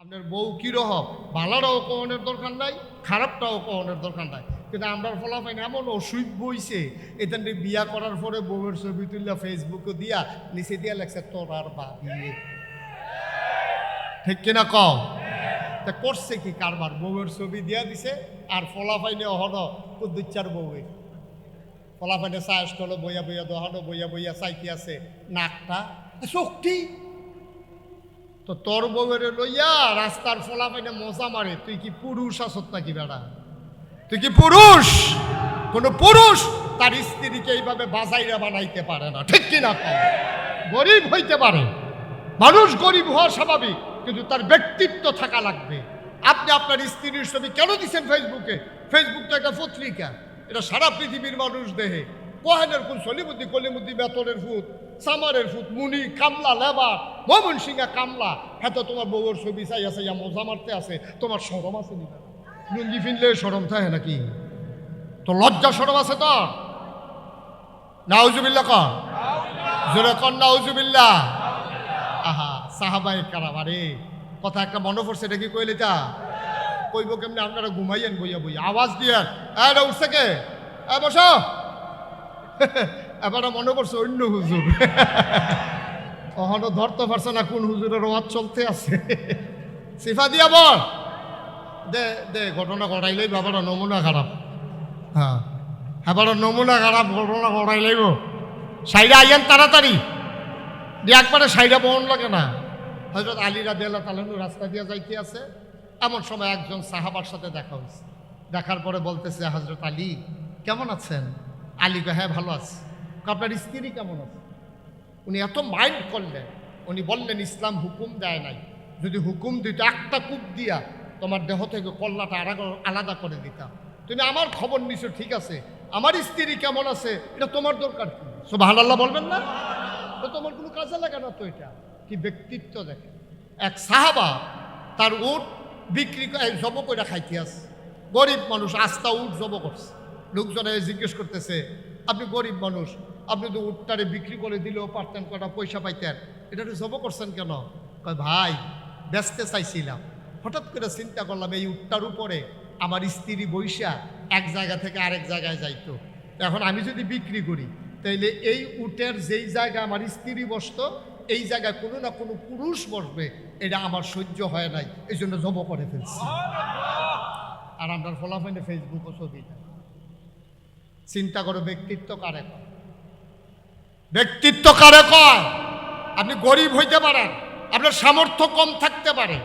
আপনার বউ কীরকম, ভালোটাও কনের দরকার নাই, খারাপটাও কনের দরকার নাই। কিন্তু আমরা ফলাফাইন এমন অসুখ বইছে, এখান থেকে বিয়া করার পরে বউয়ের ছবি তুললা ফেসবুকে দিয়া নিচে দিয়া লেখছে তোর আর বাবি। ঠিক কিনা কও? তা করছে কি কারবার, বউয়ের ছবি দিয়া দিছে আর ফলাফাইনে অহন কুদ্দুচ্চার বউয়ের ফলাফাইনে চায় স্টলে বইয়া বইয়া দহনো বইয়া বইয়া চাইতে আছে নাকটা চোখটি। তো তোর বউয়ের লইয়া রাস্তার ফলাফাইনে মজা মারে, তুই কি পুরুষ আসত নাকি বেড়া? তুই কি পুরুষ? কোন পুরুষ তার স্ত্রীকে এইভাবে বাজাইরা বানাইতে পারে না। ঠিক কিনা কও? গরিব হইতে পারে, মানুষ গরিব হওয়া স্বাভাবিক, কিন্তু তার ব্যক্তিত্ব থাকা লাগবে। আপনি আপনার স্ত্রীর ছবি কেন দিচ্ছেন ফেসবুকে? ফেসবুক তো একটা পত্রিকা, এটা সারা পৃথিবীর মানুষ দেহে। কোহেনের কোন সলিমুদ্দি কলিমুদ্দি বেতনের ফুট, সামারের ফুট, মুনি কামলা লেবার, মমন সিংহা কামলা, হ্যাঁ তো তোমার বউর ছবি চাই আছে, ইয়া মজা মারতে আছে, তোমার সরম আছে নিবা? লুঙ্গি ফিনলে সরম থাকে নাকি? তো লজ্জা সরম আছে তোর? নাউজুবিল্লাহ কর, জোরে কর নাউজুবিল্লাহ। আহা সাহাবায়ে কারাম, আরে কথা একটা মনে পড়ছে, এটা কি কইলে তা কইব কেমনি? আপনারা ঘুমাইয়েন বইয়া বইয়া আওয়াজ দিয়েন, এটা উঠছে কে? বসো। এবার মনে পড়ছে অন্য হুজুর, কখনো ধরতে পারছে না কোন হুজুরের ওয়াজ চলতে আছে। সিফা দিয়া বল, দে দে ঘটনা ঘটাইলেই বাবারা নমুনা খারাপ। হ্যাঁ এবার নমুনা খারাপ, ঘটনা ঘটাইলেইব। সাইডা আইয়েন তাড়াতাড়ি, দিয়ে একবারে সাইডা বহন লাগে না। হযরত আলী রাদিয়াল্লাহু তাআলা রাস্তা দিয়ে যাইতে আছে, এমন সময় একজন সাহাবার সাথে দেখা হয়েছে। দেখার পরে বলতেছে, হযরত আলী কেমন আছেন? আলী কয়, হ্যাঁ ভালো আছে। আপনার স্ত্রী কেমন আছে? উনি এত মাইন্ড করলেন, উনি বললেন ইসলাম হুকুম দেয় নাই, যদি হুকুম দিত একটা কূপ দিয়া তোমার দেহ থেকে কল্লাটা আলাদা করে দিতাম। তুমি আমার খবর নিছো ঠিক আছে, আমার স্ত্রী কেমন আছে এটা তোমার দরকার কি? সুবহানাল্লাহ বলবেন না? তো তোমার কোনো কাজে লাগে না তো। এটা কি ব্যক্তিত্ব দেখে। এক সাহাবা তার উট বিক্রি করে জব করে খাইতে আছে, গরিব মানুষ, আস্তা উট জব করছে। লোকজনে জিজ্ঞেস করতেছে, আপনি গরিব মানুষ, আপনি তো উটটারে বিক্রি করে দিলেও পারতেন, কটা পয়সা পাইতেন, এটা তো জব করছেন কেন? কয় ভাই বেচতে চাইছিলাম, হঠাৎ করে চিন্তা করলাম এই উটটার উপরে আমার স্ত্রী বৈশা এক জায়গা থেকে আরেক জায়গায় যাইতো, এখন আমি যদি বিক্রি করি তাইলে এই উটের যেই জায়গায় আমার স্ত্রী বসতো এই জায়গায় কোনো না কোনো পুরুষ বসবে, এটা আমার সহ্য হয় নাই, এই জন্য জব করে ফেলছি। আর আমরা ফলাফলে ফেসবুক ও ছবি। চিন্তা করো, ব্যক্তিত্ব কারে কয়? ব্যক্তিত্ব কারে কয়? আপনি গরিব হইতে পারেন, আপনার সামর্থ্য কম থাকতে পারে,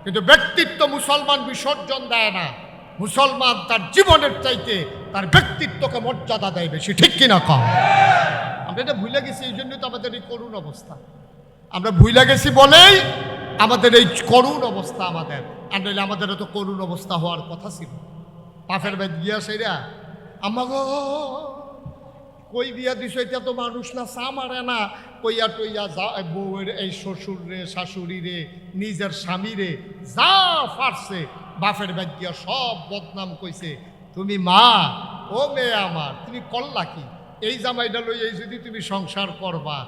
কিন্তু ব্যক্তিত্ব মুসলমান বিসর্জন দেয় না। মুসলমান তার জীবনের চাইতে তার ব্যক্তিত্বকে মর্যাদা দেয় বেশি। ঠিক কিনা কম? আমরা এটা ভুলে গেছি, এই জন্যই তো আমাদের এই করুণ অবস্থা। আমরা ভুলে গেছি বলেই আমাদের এই করুণ অবস্থা। আমাদের আর নইলে আমাদের তো করুণ অবস্থা হওয়ার কথা ছিল। পাফের বেদ গিয়া সেইরা আমা গো কই বিয়া দিছ, এটা তো মানুষ না, চা মারে না, কইয়া টইয়া যা বউয়ের এই শ্বশুর রে, শাশুড়ি রে, নিজের স্বামী রে যা ফারছে বাপের বেদ গিয়া সব বদনাম কইছে। তুমি মা, ও মেয়ে আমার, তুমি করলা কি? এই জামাইটা লই এই যদি তুমি সংসার করবা,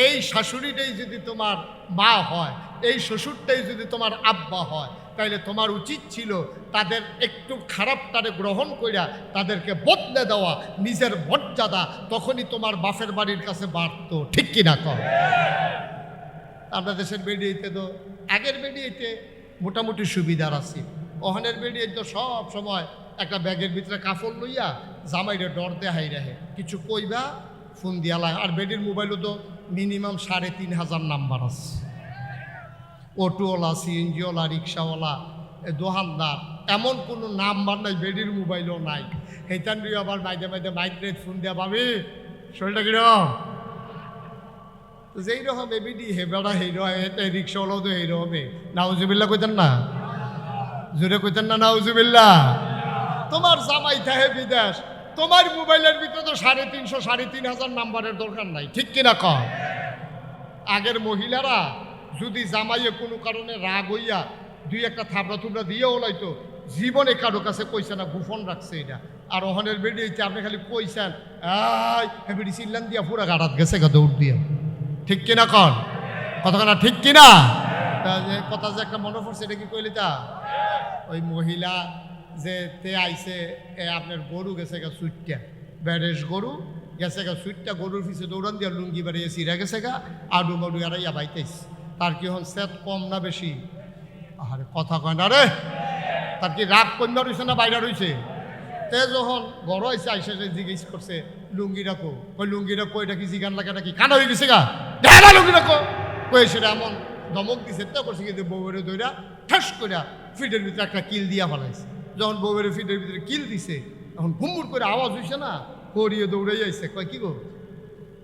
এই শাশুড়িটাই যদি তোমার মা হয়, এই শ্বশুরটাই যদি তোমার আব্বা হয়, তাইলে তোমার উচিত ছিল তাদের একটু খারাপটারে গ্রহণ কইরা তাদেরকে বদলে দেওয়া, নিজের মর্যাদা তখনই তোমার বাপের বাড়ির কাছে বাড়ত। ঠিক কিনা কর? আমরা দেশের বেডিয়েতে তো আগের বেডিয়েতে মোটামুটি সুবিধার আছে, ওখানের বেডিয়ে তো সব সময় একটা ব্যাগের ভিতরে কাপড় লইয়া জামাইরে ডর দেখাই রাখে, কিছু কইবা ফোন দিয়া লাগে। আর বেডির মোবাইলও তো মিনিমাম ৩,৫০০ নাম্বার আছে। অটোওয়ালা, সিএনজিওয়ালা, রিক্সাওয়ালা, দোকানদার, এমন কোনো নাম্বার নাই বেডির মোবাইলও নাই। সেইটান দিয়ে আবার মাইদে মাইদে মাইগ্রেট ফোন দেওয়া পাবি, শরীরটা কিরকম? তো যেই রকম এবিডি হেবেড়া হেরো, রিক্সাওয়ালাও তো হেরো হবে। নাউজুবিল্লাহ কইতেন না? জোরে কইতেন না নাউজুবিল্লাহ? তোমার জামাই থাকে বিদেশ, তোমার মোবাইলের ভিতরে তো ৩৫০, ৩,৫০০ নাম্বারের দরকার নাই। ঠিক কিনা কর? আগের মহিলারা যদি জামাইয়ে কোনো কারণে রাগ হইয়া দুই একটা থাবড়া থুবড়া দিয়ে ওলাইতো, জীবনে কারো কাছে কইছে না, গোপন রাখছে এটা। আর ওখানের বেরিয়েছে আপনি খালি কইছেন বেড়ি চিল্লান দিয়া পুরা গাড়াত গেছে গা দৌড় দিয়া। ঠিক কিনা কন? কতখানা ঠিক কিনা? যে কথা যে একটা মনে পড়ছে, এটা কি কইলি তা? ওই মহিলা যে তে আইছে, আপনার গরু গেছে গা সুইটটা, ব্যারেজ গরু গেছে গা সুইটটা, গরুর পিছিয়ে দৌড়ান দিয়ে লুঙ্গি বাড়িয়ে সিরা গেছে গা, আডু মাডু এরাইয়া বাইতেছ। তার কি হন সেত কম না বেশি? আরে কথা কয় না রে, তার কি রাগ কন্যা রয়েছে না বাইরে রয়েছে? তে যখন ঘর হয়েছে আইসা জিজ্ঞেস করছে লুঙ্গি রাখো, ওই লুঙ্গি রাখো, এটা কি জিগান লাগে নাকি? কানা হয়ে গেছে গা, দেখা লুঙ্গি রাখো কয়ে সেটা এমন ধমক দিছে। তে করছে কিন্তু বউয়ের দইরা ঠাস করে ফিটের ভিতরে একটা কিল দিয়া ফেলাইছে। যখন বউয়ের ফিটের ভিতরে কিল দিছে, এখন ঘুমুর করে আওয়াজ হয়েছে না, করিয়ে দৌড়াই আইছে। কয় কি গো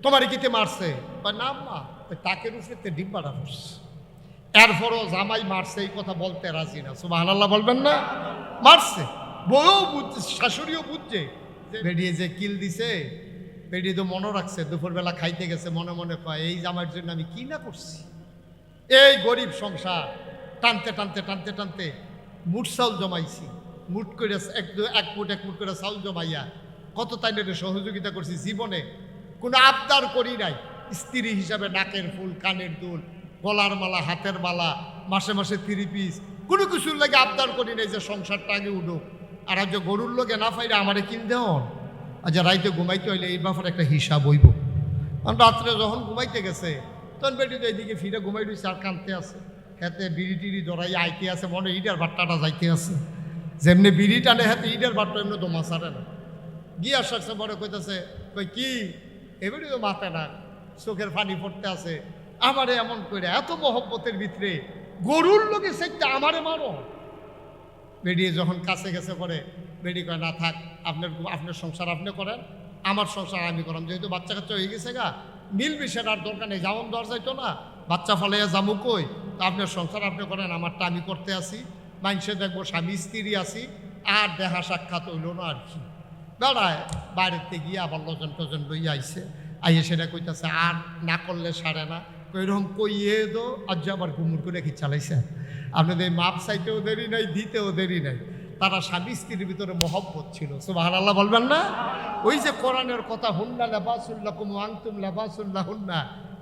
তোমার কিতে মারছে? কয় না মা, তাকে রুফে ডিব্বাটা পড়ছে। এরপরও জামাই মারছে এই কথা বলতে রাজি না। সুবহানাল্লাহ বলবেন না? মারছে, বউ বুঝছে, শাশুড়িও বুঝছে বেরিয়ে যে কিল দিছে। বেরিয়ে তো মনে রাখছে, দুপুরবেলা খাইতে গেছে, মনে মনে কয় এই জামাইয়ের জন্য আমি কি না করছি। এই গরিব সংসার টানতে টানতে টানতে টানতে মুঠ চাউল জমাইছি, মুঠ করে এক মুঠ করে চাউল জমাইয়া কত তাইনের সহযোগিতা করছি। জীবনে কোনো আবদার করি নাই। স্ত্রী হিসাবে নাকের ফুল, কানের দুল, গলার মালা, হাতের মালা, মাসে মাসে 3 পিস, কোনো কিছুর লাগে আবদার করি নাই যে সংসারটা আগে উঠুক। আর আজ গরুর লোকে না পাইলে আমারে কিন দেওয়ান। আজ রাইতে ঘুমাইতে হইলে এই ব্যাপারে একটা হিসাব হইব। কারণ রাত্রে যখন ঘুমাইতে গেছে তখন বেটি তো এইদিকে ফিরে ঘুমাই রয়েছে আর কানতে আছে, হাতে বিড়ি টিড়ি ধরাই আইতে আছে, মনে ইটার বাট্টাটা যাইতে আছে। যেমনি বিড়ি টানে হাতে ইটার বাট্টা এমনি তো মাছারে না। গিয়ে আসছে বড় কইতেছে, কই কি এবারই তো মাথা না, চোখের পানি পড়তে আছে। আমারে এমন করে এত মহব্বতের ভিতরে গরুর লোকে সেটা আমারে মারো। বেরিয়ে যখন কাছে গেছে পরে বেরিয়ে কয় না থাক, আপনার সংসার আপনি করেন, আমার সংসার আমি করাম। যেহেতু বাচ্চা কাচ্চা হয়ে গেছে গা, মিল মিশের আর দরকার নেই, যেমন দর যাইতো না, বাচ্চা ফলাইয়া জামু কই, তা আপনার সংসার আপনি করেন, আমারটা আমি করতে আসি। মানুষে দেখবো স্বামী স্ত্রী আসি, আর দেখা সাক্ষাৎ হইল না আর কি। দাঁড়ায় বাইরেতে গিয়ে আবার লজন টজন লইয়া আইসে, আইয়ে সেটা কইতাছে আর না করলে সারে না। ওইরকম কইয়ে দো আজ আবার ঘুমুর করে কি চালাইছে। আপনাদের মাপ চাইতেও দেরি নাই, দিতেও দেরি নাই। তারা স্বামী স্ত্রীর ভিতরে মহব্বত ছিল। সুবহানাল্লাহ বলবেন না? ওই যে কোরআনের কথা, হুন্না লিবাসুল্লাকুম ওয়া আনতুম লিবাসুল্লাহুন্না,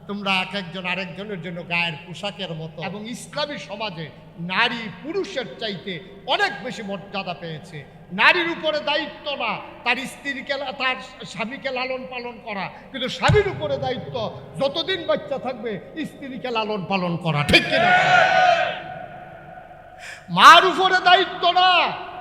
তোমরা এক একজন আরেকজনের জন্য গায়ের পোশাকের মতো। এবং ইসলামী সমাজে নারী পুরুষের চাইতে অনেক বেশি মর্যাদা পেয়েছে। নারীর উপরে দায়িত্ব না তার স্ত্রীকে, তার স্বামীকে লালন পালন করা, কিন্তু স্বামীর উপরে দায়িত্ব যতদিন বাচ্চা থাকবে স্ত্রীকে লালন পালন করা। ঠিক কিনা? মার উপরে দায়িত্ব না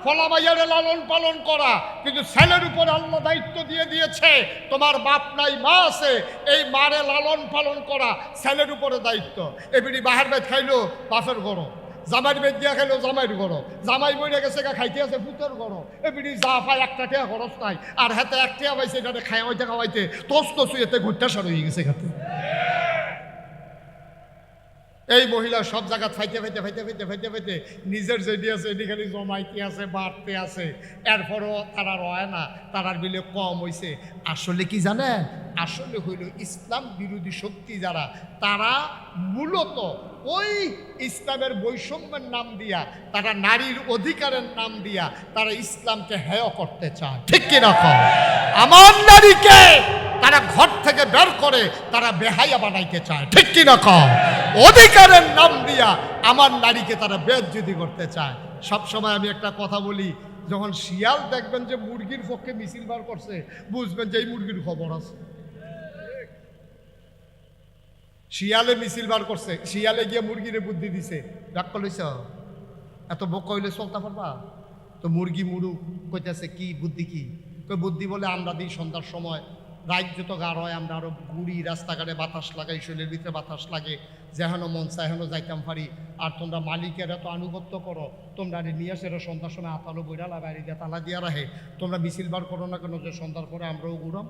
ফলামাইয়ারে লালন পালন করা, কিন্তু ছেলের উপরে আল্লাহ দায়িত্ব দিয়ে দিয়েছে, তোমার বাপ নাই মা আছে, এই মারে লালন পালন করা ছেলের উপরে দায়িত্ব। এবিডি বাহার বেদ খাইলো বাপের গরো, জামাইয়ের বেদ দিয়া খাইলো জামাইয়ের গরো, জামাই বইরে গেছে গা খাইতে আছে পুতের গরো। এবিডি যা পায় একটা টিয়া খরচ নাই, আর হাতে এক টিয়া পাইছে এটাতে খাওয়াইতে খাওয়াইতে তস তসু এতে ঘুরতে সার হয়ে গেছে খাতে। এই মহিলা সব জায়গা ফাইতে ফাইতে ফাইতে ফাইতে ফাইতে ফাইতে নিজের যেটি আছে এটি খালি জমাইতে আছে, বাড়তে আছে। এরপরও তারা রয় না, তারার বিলে কম হয়েছে। আসলে কি জানেন? আসলে হইল ইসলাম বিরোধী শক্তি যারা, তারা মূলত ওই ইসলামের বৈষম্যের নাম দিয়া, তারা নারীর অধিকারের নাম দিয়া তারা ইসলামকে হেয় করতে চায়। ঠিক কিনা কও? আমার নারীকে তারা ঘর থেকে বের করে তারা বেহাইয়া বানাইতে চায়। ঠিক কিনা কও? অধিকারের নাম দিয়া আমার নারীকে তারা বেইজ্জতি করতে চায়। সবসময় আমি একটা কথা বলি, যখন শিয়াল দেখবেন যে মুরগির পক্ষে মিছিল বার করছে, বুঝবেন যে এই মুরগির খবর আছে। শিয়ালে মিছিল বার করছে, শিয়ালে গিয়ে মুরগিরে বুদ্ধি দিছে, ডাক্কা লইছ এত বোকা হইলে চলতে পারবা? তো মুরগি মুরু কইতেছে কি বুদ্ধি, কি বুদ্ধি বলে আমরা দিই সন্ধ্যার সময় রাত যত গাঢ় হয় আমরা আরো ঘুরি, রাস্তাঘাটে বাতাস লাগাই, শরীরের ভিতরে বাতাস লাগে, যেহেন মন চাহেন যাইতাম পারি। আর তোমরা মালিকের এত আনুগত্য করো, তোমরা নিয়ে আসে সন্ধ্যার সময় আতালো বইরালা বাইরে দিয়ে তালা দিয়া রাখে, তোমরা মিছিল বার করো না কেন যে সন্ধ্যার পরে আমরাও ঘুরাম?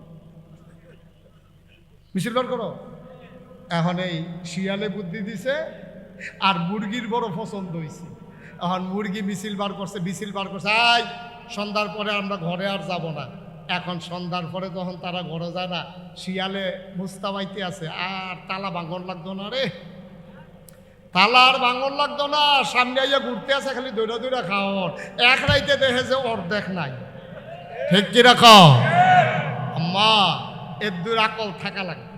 মিছিল বার করো। এখন এই শিয়ালে বুদ্ধি দিছে আর মুরগির বড় পছন্দ হয়েছে। এখন মুরগি মিছিল বার করছে, মিছিল বার করছে, আই সন্ধ্যার পরে আমরা ঘরে আর যাব না। এখন সন্ধ্যার পরে যখন তারা ঘরে যায় না, শিয়ালে মুস্তাবাইতে আছে, আর তালা ভাঙন লাগতো না রে, তালার ভাঙন লাগতো না, সামনে আইয়া ঘুরতে আছে, খালি দৌড়া দৌড়া খাওয়ার। এক রাইতে দেখে যে অর্ধেক নাই। ঠিক কি রাখো আম্মা? এর দূর আকল থাকা লাগবে,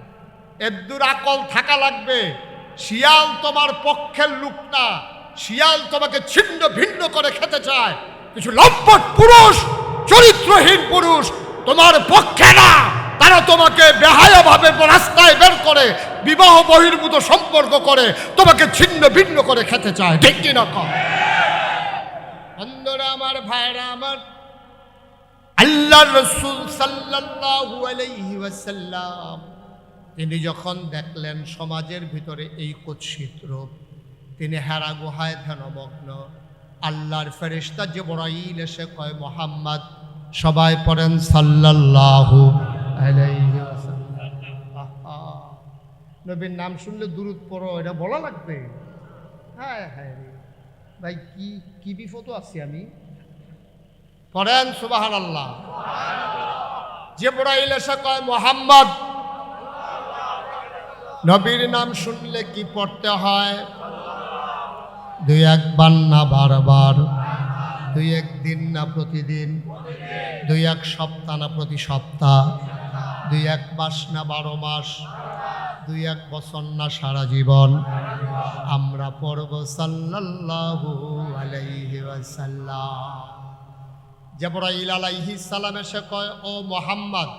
এর দূর আকল থাকা লাগবে। শিয়াল তোমার পক্ষের লোক না, শিয়াল তোমাকে ছিন্ন ভিন্ন করে খেতে চায়। কিছু লম্পট পুরুষ, চরিত্রহীন পুরুষ তোমার পক্ষে না, তারা তোমাকে বেহায়াভাবে রাস্তায় বের করে বিবাহ বহির্ভূত সম্পর্ক করে তোমাকে ছিন্ন ভিন্ন করে খেতে চায়। ঠিক কি না? বন্ধুরা আমার, ভাইরা আমার, আল্লাহর রাসূল সাল্লাল্লাহু আলাইহি ওয়াসাল্লাম তিনি যখন দেখলেন সমাজের ভিতরে এই কুৎসিত রূপ, তিনি হেরা গুহায় ধ্যানমগ্ন। আল্লাহর ফেরেশতা জিবরাইল এসে কয়, মুহাম্মদ। সবাই পড়েন সাল্লাল্লাহু আলাইহি ওয়াসাল্লাম। নবীর নাম শুনলে দুরূদ পড়ো, এটা বলা লাগবে? হ্যাঁ হ্যাঁ ভাই, কি বিপদ আছি আমি। পড়েন সুবহানাল্লাহ। জিবরাইল এসে কয়, মুহাম্মদ। নবীর নাম শুনলে কি পড়তে হয়? দুই একবার না বারবার, দুই এক দিন না প্রতিদিন, দুই এক সপ্তাহ না প্রতি সপ্তাহ, দুই এক মাস না 12 মাস, দুই এক বছর না সারা জীবন আমরা পড়ব সাল্লাল্লাহু আলাইহি ওয়াসাল্লাম। জিবরাইল আলাইহিস সালাম এসে কয়, ও মুহাম্মদ,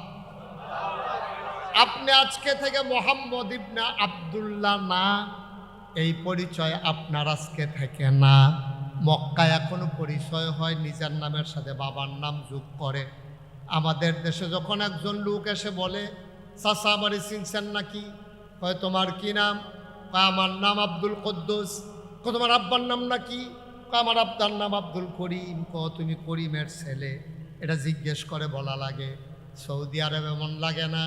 আপনি আজকে থেকে মুহাম্মদ ইবনে আব্দুল্লাহ না, এই পরিচয় আপনার আজকে থেকে না। মক্কায় এখনো পরিচয় হয় নিজের নামের সাথে বাবার নাম যোগ করে। আমাদের দেশে যখন একজন লোক এসে বলে, চাচা আমারে চিনছেন নাকি? কয়, তোমার কি নাম? কয়, আমার নাম আব্দুল কুদ্দুস। কয়, তোমার আব্বার নাম নাকি? কয়, আমার আব্বার নাম আব্দুল করিম। কয়, তুমি করিমের ছেলে। এটা জিজ্ঞেস করে বলা লাগে। সৌদি আরবে এমন লাগে না?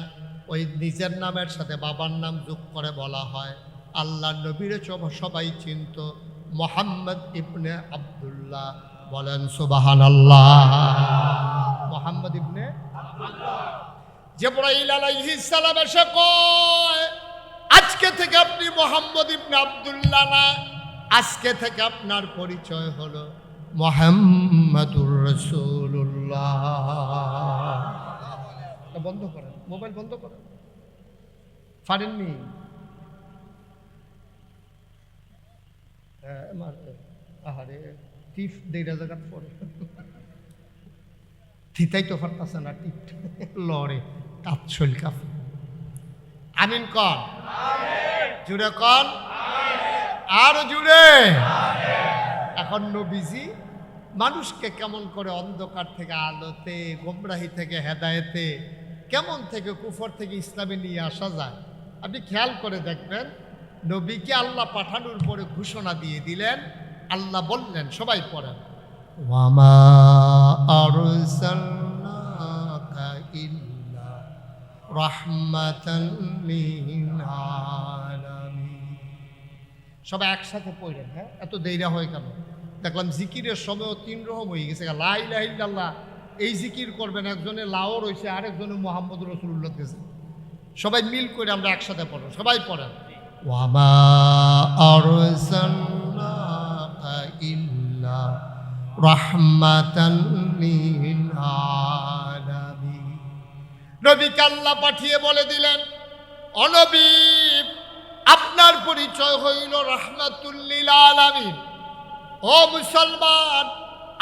ওই নিজের নামের সাথে বাবার নাম যোগ করে বলা হয়। আল্লাহ নবীরে সবাই চিনত, মুহাম্মদ ইবনে আব্দুল্লাহ। বলেন সুবহানাল্লাহ। মুহাম্মদ ইবনে জিবরাইল আলাইহিস সালাম এসে কয়, আজকে থেকে আপনি মুহাম্মদ ইবনে আব্দুল্লাহ না, আজকে থেকে আপনার পরিচয় হলো মুহাম্মাদুর রাসূলুল্লাহ। বন্ধ করেন, মোবাইল বন্ধ করেন। পারেননি? আহারে টিপ দেড় জায়গা পরে থিতাই তো পারতাছে না, টিপ লড়ে কাপ শৈল কাপ। আমিন কন, জুড়ে কন, আরো জুড়ে। এখন নবীজি মানুষকে কেমন করে অন্ধকার থেকে আলোতে, গোমরাহি থেকে হেদায়েতে, কেমন থেকে কুফর থেকে ইসলামে নিয়ে আসা যায় আপনি খেয়াল করে দেখবেন। নবীকে আল্লাহ পাঠানোর পরে ঘোষণা দিয়ে দিলেন। আল্লাহ বললেন, সবাই পড়েন, ওয়ামা আরসালনাকা ইল্লা রাহমাতাল লিল আলামিন। সবাই একসাথে পড়েন। হ্যাঁ, এত দেরি হয় কেন? দেখলাম জিকিরের সময় 3 রকম হয়ে গেছে। লা ইলাহা ইল্লাল্লাহ এই জিকির করবেন, একজনে লাও রয়েছে, আরেকজনে মুহাম্মদুর রাসূলুল্লাহ গেছে। সবাই মিল করে আমরা একসাথে পড়ব। সবাই পড়েন, ওয়ামা আরসালনাকা ইল্লা রাহমাতাল লিল আলামিন। নবীকে আল্লাহ পাঠিয়ে বলে দিলেন, ও নবী, আপনার পরিচয় হইল রাহমাতুল লিল আলামিন। ও মুসলমান,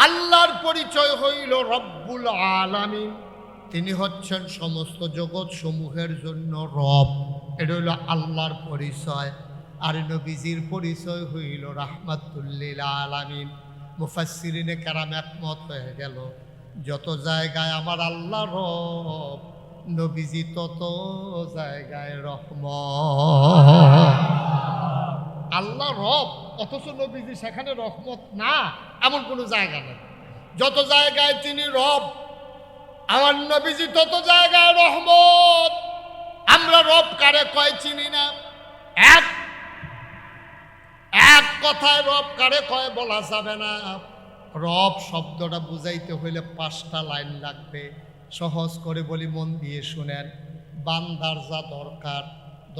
আল্লাহর পরিচয় হইল রব্বুল আলামিন। তিনি হচ্ছেন সমস্ত জগৎ সমূহের জন্য রব। এটা হইল আল্লাহর পরিচয়। আর নবীজির পরিচয় হইল রাহমাতুল লিল আলামিন। মুফাসসিরিনে কেরাম একমত হয়ে গেল, যত জায়গায় আমার আল্লাহ রব, নবীজি তত জায়গায় রহমত। আল্লাহ রব অথচ নবীজি সেখানে রহমত না, এমন কোনো জায়গা নেই। যত জায়গায় তিনি রব, আমার নবীজি তত জায়গায় রহমত। আমরা রব কারে কয় চিনি না। এক কথায় রব কারে কয় বলা যাবে না। রব শব্দটা বুঝাইতে হইলে 5টা লাইন লাগবে। সহজ করে বলি, মন দিয়ে শুনেন। বান্দার যা দরকার,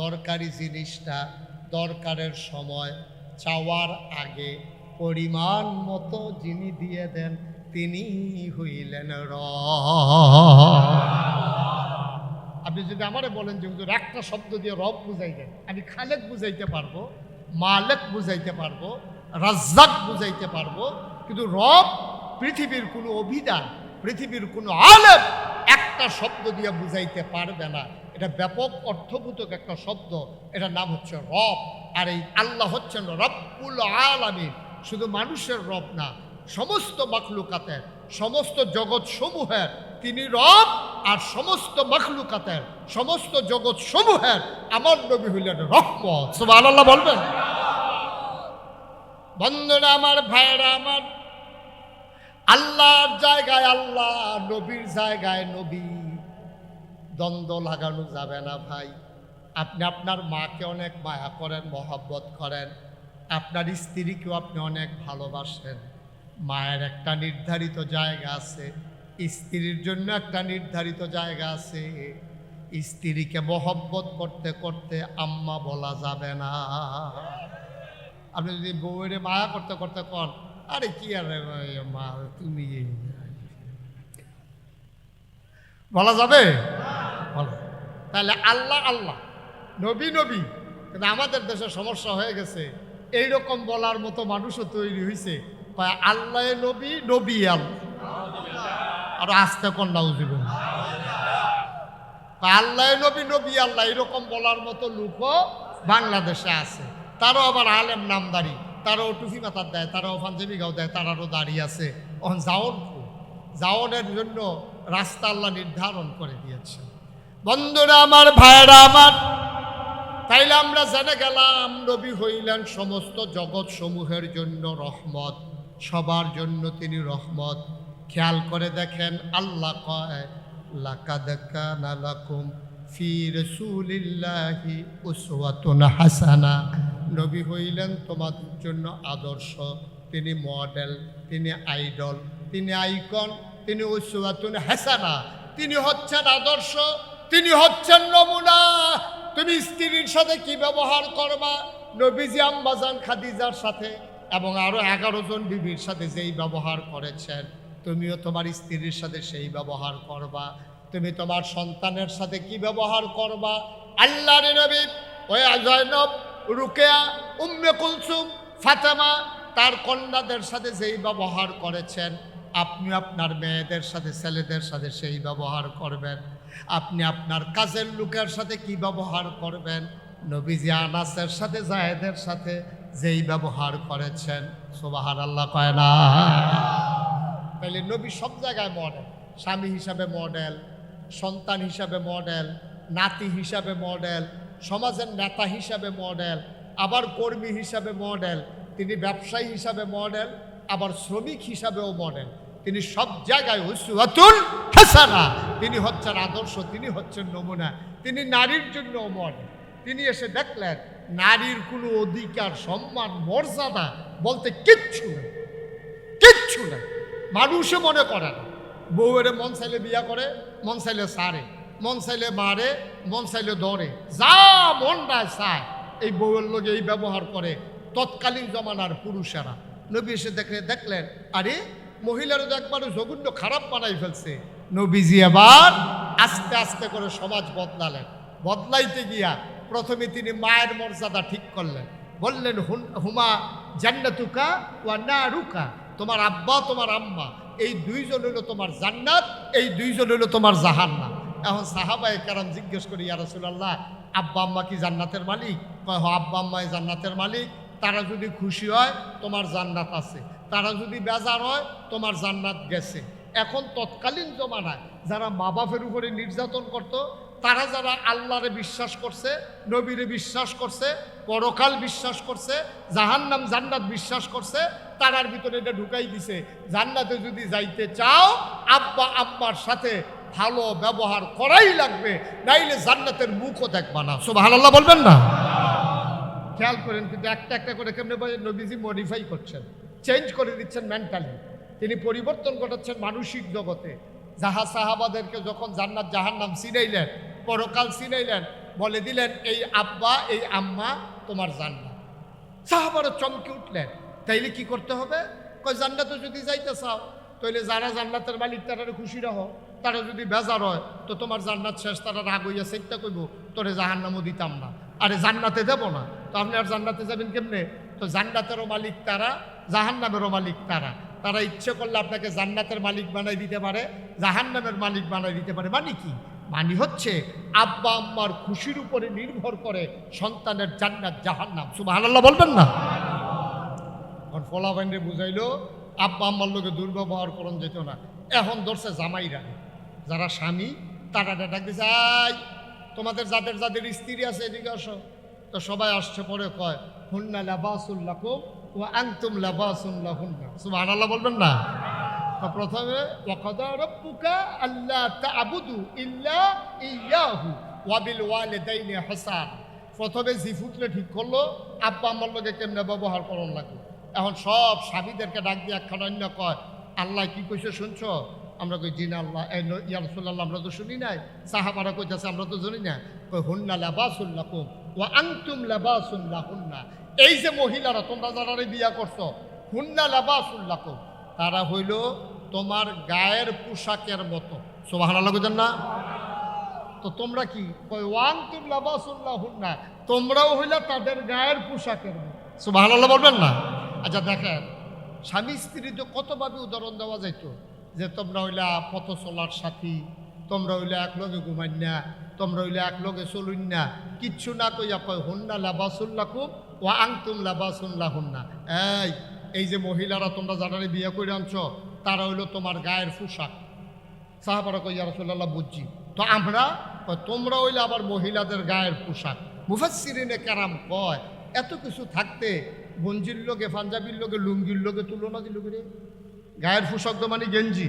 দরকারি জিনিসটা দরকারের সময়, চাওয়ার আগে পরিমাণ মতো যিনি দিয়ে দেন তিনি হইলেন রব। আপনি যদি আমারে বলেন যে হুজুর একটা শব্দ দিয়ে রব বুঝাই দেন, আমি খালেক বুঝাইতে পারবো, মালেক বুঝাইতে পারবো, রাজ্জাক বুঝাইতে পারবো, কিন্তু রব পৃথিবীর কোনো অভিধান, পৃথিবীর কোনো আলেম একটা শব্দ দিয়ে বুঝাইতে পারবে না। এটা ব্যাপক অর্থবোধক একটা শব্দ, এটার নাম হচ্ছে রব। আর এই আল্লাহ হচ্ছেন রব্বুল আলামিন। শুধু মানুষের রব না, সমস্ত মাখলুকাতের, সমস্ত জগৎ সমূহের তিনি রব। আর সমস্ত মাখলুকাতের, সমস্ত জগৎ সমূহের আমার নবী হইলেন রহমত। সুবহানাল্লাহ বলবেন। বন্ধুরা আমার, ভাইয়েরা আমার, আল্লাহর জায়গায় আল্লাহ, নবীর জায়গায় নবী, দ্বন্দ্ব লাগানো যাবে না ভাই। আপনি আপনার মাকে অনেক মায়া করেন, মহব্বত করেন, আপনার স্ত্রীকেও আপনি অনেক ভালোবাসেন। মায়ের একটা নির্ধারিত জায়গা আছে, স্ত্রীর জন্য একটা নির্ধারিত জায়গা আছে। স্ত্রীকে মহব্বত করতে করতে আম্মা বলা যাবে না। আপনি যদি বউয়ের মায়া করতে করতে কন, আরে কি আর মা তুমি, বলা যাবে? বলো। তাহলে আল্লাহ আল্লাহ, নবী নবী। কিন্তু আমাদের দেশে সমস্যা হয়ে গেছে, এইরকম বলার মতো মানুষও তৈরি হয়েছে, আল্লাহ নবী, নবী আল্লাহ। আর আসতে কন্যা উজিব, আল্লাহ নবী, নবী আল্লাহ, এরকম বলার মতো লোকও বাংলাদেশে আছে। তারও আবার আলেম নামদারি, তারাও টুফি মাথার দেয়, তারাও পাঞ্জাবি গাও দেয়, তারারও দাঁড়িয়ে আছে। এখন জাওনের জন্য রাস্তা আল্লাহ নির্ধারণ করে দিয়েছেন। বন্ধুরা আমার, ভাইয়েরা আমার, তাইলে আমরা জেনে গেলাম নবী হইলেন সমস্ত জগৎ সমূহের জন্য রহমত, সবার জন্য তিনি রহমত। খেয়াল করে দেখেন, আল্লাহ কয় লাকাদ কানা লাকুম ফি রাসূলিল্লাহি উসওয়াতুন হাসানা। নবী হইলেন তোমাদের জন্য আদর্শ, তিনি মডেল, তিনি আইডল, তিনি আইকন, তিনি উসওয়াতুন হাসানা, তিনি হচ্ছেন আদর্শ, তিনি হচ্ছেন নমুনা। তুমি স্ত্রীর সাথে কি ব্যবহার করবা, নবীজি আম্মাজান খাদিজার সাথে এবং আরো 11 জন বিবির সাথে যেই ব্যবহার করেছেন, তুমিও তোমার স্ত্রীর সাথে সেই ব্যবহার করবা। তুমি তোমার সন্তানের সাথে কি ব্যবহার করবা, আল্লাহর নবী ওই জয়নব, রুকেয়া, উম্মে কুলসুম, ফাতেমা তার কন্যাদের সাথে যেই ব্যবহার করেছেন, আপনি আপনার মেয়েদের সাথে, ছেলেদের সাথে সেই ব্যবহার করবেন। আপনি আপনার কাজের লোকের সাথে কি ব্যবহার করবেন, নবীজি আনাসের সাথে, জায়েদের সাথে যেই ব্যবহার করেছেন। সুবহানাল্লাহ কয় না? তাহলে নবী সব জায়গায় মডেল, স্বামী হিসাবে মডেল, সন্তান হিসাবে মডেল, নাতি হিসাবে মডেল, সমাজের নেতা হিসাবে মডেল, আবার কর্মী হিসাবে মডেল, তিনি ব্যবসায়ী হিসাবে মডেল, আবার শ্রমিক হিসাবেও মডেল। তিনি সব জায়গায় উসওয়াতুন হাসানা, তিনি হচ্ছেন আদর্শ, তিনি হচ্ছেন নমুনা। তিনি নারীর জন্য মডেল। তিনি এসে দেখলেন নারীর কোনো অধিকার, সম্মান, মর্যাদা বলতে কিচ্ছু নেই, কিচ্ছু নেই। মানুষে মনে করে না, বউয়ের মন চাইলে বিয়া করে, মন চাইলে সারে, মন চাইলে মারে, মন চাইলে ধরে, যা মন নাই চায় এই বউয়ের লোক এই ব্যবহার করে তৎকালীন জমানার পুরুষেরা। নবী এসে দেখলেন আরে মহিলারা তো একবারে জঘন্য খারাপ বানাই ফেলছে। নবীজি আবার আস্তে আস্তে করে সমাজ বদলালেন। বদলাইতে গিয়া প্রথমে তিনি মায়ের মর্যাদা ঠিক করলেন, বললেন হুমা জান্নাতুকা ওয়া নারুকা, তোমার আব্বা তোমার আম্মা এই দুইজন হইল তোমার জান্নাত, এই দুইজন হইল তোমার জাহান্নাম। এখন সাহাবায়ে কেরাম জিজ্ঞেস করি, ইয়া রাসূলুল্লাহ, আব্বা আম্মা কি জান্নাতের মালিক? কয় হ, আব্বা আম্মাই জান্নাতের মালিক। তারা যদি খুশি হয় তোমার জান্নাত আছে, তারা যদি বেজার হয় তোমার জান্নাত গেছে। এখন তৎকালীন জমানায় যারা মা বাপের উপরে নির্যাতন করত, তারা যারা আল্লাহরে বিশ্বাস করছে, নবীরে বিশ্বাস করছে, পরকাল বিশ্বাস করছে, জাহান্নাম জান্নাত বিশ্বাস করছে, তারার ভিতরে এটা ঢুকাই দিছে, জান্নাতে যদি যাইতে চাও আব্বা আম্মার সাথে ভালো ব্যবহার করাই লাগবে, নাইলে জান্নাতের মুখও দেখবা না। সুবহানাল্লাহ বলবেন না? খেয়াল করেন, কিন্তু একটা একটা করে কেমনে নবীজি মডিফাই করছেন, চেঞ্জ করে দিচ্ছেন মেন্টালি। তিনি পরিবর্তন ঘটাচ্ছেন মানসিক জগতে। যাহা সাহাবাদেরকে যখন জান্নাত জাহান্নাম চিনাইলেন, পরকাল চিনাইলেন, বলে দিলেন এই আব্বা এই আম্মা তোমার জান্নাত। সাহাবারা চমকে উঠলেন, তাইলে কি করতে হবে? কয় জান্নাতে যদি যাইতে চাও তাহলে যারা জান্নাতের মালিক তারা খুশি রাখো, তারা যদি বেজার হয় তো তোমার জান্নাত শেষ, তারা রাগ হইয়া চেষ্টা করব তোরে জাহান্নামও দিতাম না, আরে জান্নাতে দেব না, তো আপনি আর জান্নাতে যাবেন কেমনে? তো জান্নাতেরও মালিক তারা, জাহান্নামেরও মালিক তারা। তারা ইচ্ছে করলে আপনাকে জান্নাতের মালিক বানাই দিতে পারে, জাহান্নামের মালিক বানাই দিতে পারে। মানে কি? মানে হচ্ছে আব্বা আম্মার খুশির উপরে নির্ভর করে সন্তানের জান্নাত জাহান্নাম। সুবহানাল্লাহ বলবেন না? এখন ফলাফাইন্ডে বুঝাইলো আব্বা আম্মার লোকে দুর্ব্যবহার করন যেত না। এখন ধরছে জামাইরা, যারা স্বামী তারা ডাক দিছে, আই তোমাদের যাদের যাদের স্ত্রী আছে এদিকে আসো। তো সবাই আসছে, পরে কয় হুন্না লাবাসুল লাকুম ওয়া আনতুম লাবাসুন লাহুন্না। সুবহানাল্লাহ বলবেন না? তো প্রথমে ওয়াকাদা রাব্বুকা আল্লা তা'বুদু ইল্লা ইয়াহু ওয়া বিল ওয়ালিদাইনি ইহসান। প্রথমে জিফুতরে ঠিক করলো আব্বা আম্মার লোকে কেমনে ব্যবহার করন লাগবে। এখন সব স্বামীদেরকে ডাক দিয়ে একখানা অন্য কয়, আল্লাহ কি কইছে শুনছো? আমরা কই জি না আল্লাহ, ইয়া রাসূলুল্লাহ আমরা তো শুনি নাই। সাহাবারা কইতাছে আমরা তো জানি না। কই হুন্না লাবাসুল লাকুম ওয়া আনতুম লাবাসুন লাহুন্না। এই যে মহিলারা তোমরা যারা বিয়া করছো, হুন্না লাবাসুল লাকুম, তারা হইল তোমার গায়ের পোশাকের মতো। সুবহানাল্লাহ বুঝেন না? তো তোমরা কি? কই ওয়া আনতুম লাবাসুল লাহুন্না, তোমরাও হইলা তাদের গায়ের পোশাকের মতো। সুবহানাল্লাহ বলবেন না? আচ্ছা দেখেন, স্বামী স্ত্রী তো কতভাবে উদাহরণ দেওয়া যাইতো, যে তোমরা হইলা পথ চলার সাথী, তোমরা হইলে এক লগে ঘুমাইন না, তোমরা হইলে এক লগে চলুন না, কিচ্ছু না কইয়া কয় হুন্না লাবাসুল লাকুম ওয়া আনতুম লাবাসুন লাহুন্না। এই যে মহিলারা তোমরা যারা বিয়ে করে আনছো, তারা হইলো তোমার গায়ের পোশাক। সাহাবারা কই ইয়া রাসূলুল্লাহ বুঝছি। তো আমরা তোমরা হইলে আবার মহিলাদের গায়ের পোশাক। মুফাসসিরিনে কেরাম কয় এত কিছু থাকতে গঞ্জির লোকে, পাঞ্জাবির লোকে, লুঙ্গির লোকে তুলনা দিল করে। গায়ের পোশাক তো মানে গেঞ্জি,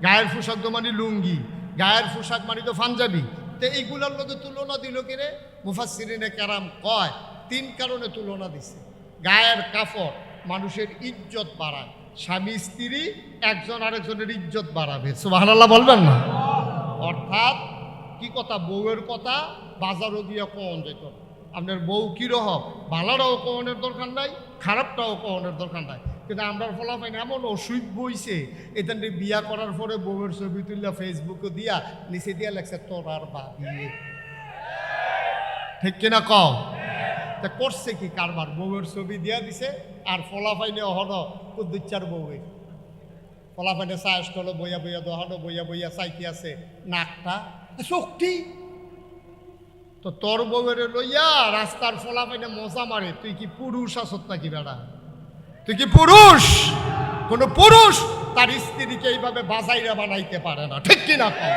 গায়ের পোশাক তো মানে লুঙ্গি, গায়ের পোশাক মানে তো পাঞ্জাবি। তো এইগুলোর লোকে তুলনা দিল কেরে? মুফাসসিরিনে কেরাম কয় তিন কারণে তুলনা দিছে। গায়ের কাপড় মানুষের ইজ্জত বাড়ায়, স্বামী স্ত্রী একজন আরেকজনের ইজ্জত বাড়াবে। সুবহানাল্লাহ বলবেন না? অর্থাৎ কি কথা? বউয়ের কথা বাজারও গিয়ে কন যেত। আপনার বউ কীরকম, ভালোটাও কনের দরকার নাই, খারাপটাও কনের দরকার নাই। কিন্তু আমরা ফলাফল এমন অসুখ বইছে, এখান থেকে বিয়া করার পরে বউয়ের ছবি তুললা ফেসবুকে দিয়া নিচে দিয়া লেখছে তোর আর বাবিয়ে। ঠিক কিনা কম? তা করছে কি কারবার? বউয়ের ছবি দিয়া দিছে, আর ফলাফাইনে অহন কুদ্দুচ্চার বউয়ের ফলাফাইনে চাষ করলো বইয়া বইয়া দহনো বইয়া বইয়া চাইতে আছে নাকটা শক্তি। তো তোর বউয়ের লইয়া রাস্তার ফলাফাইনে মজা মারে, তুই কি পুরুষ আসত নাকি বেড়া? তুই কি পুরুষ? কোন পুরুষ তার স্ত্রীকে এইভাবে বাজাইরা বানাইতে পারে না। ঠিক কিনা কম?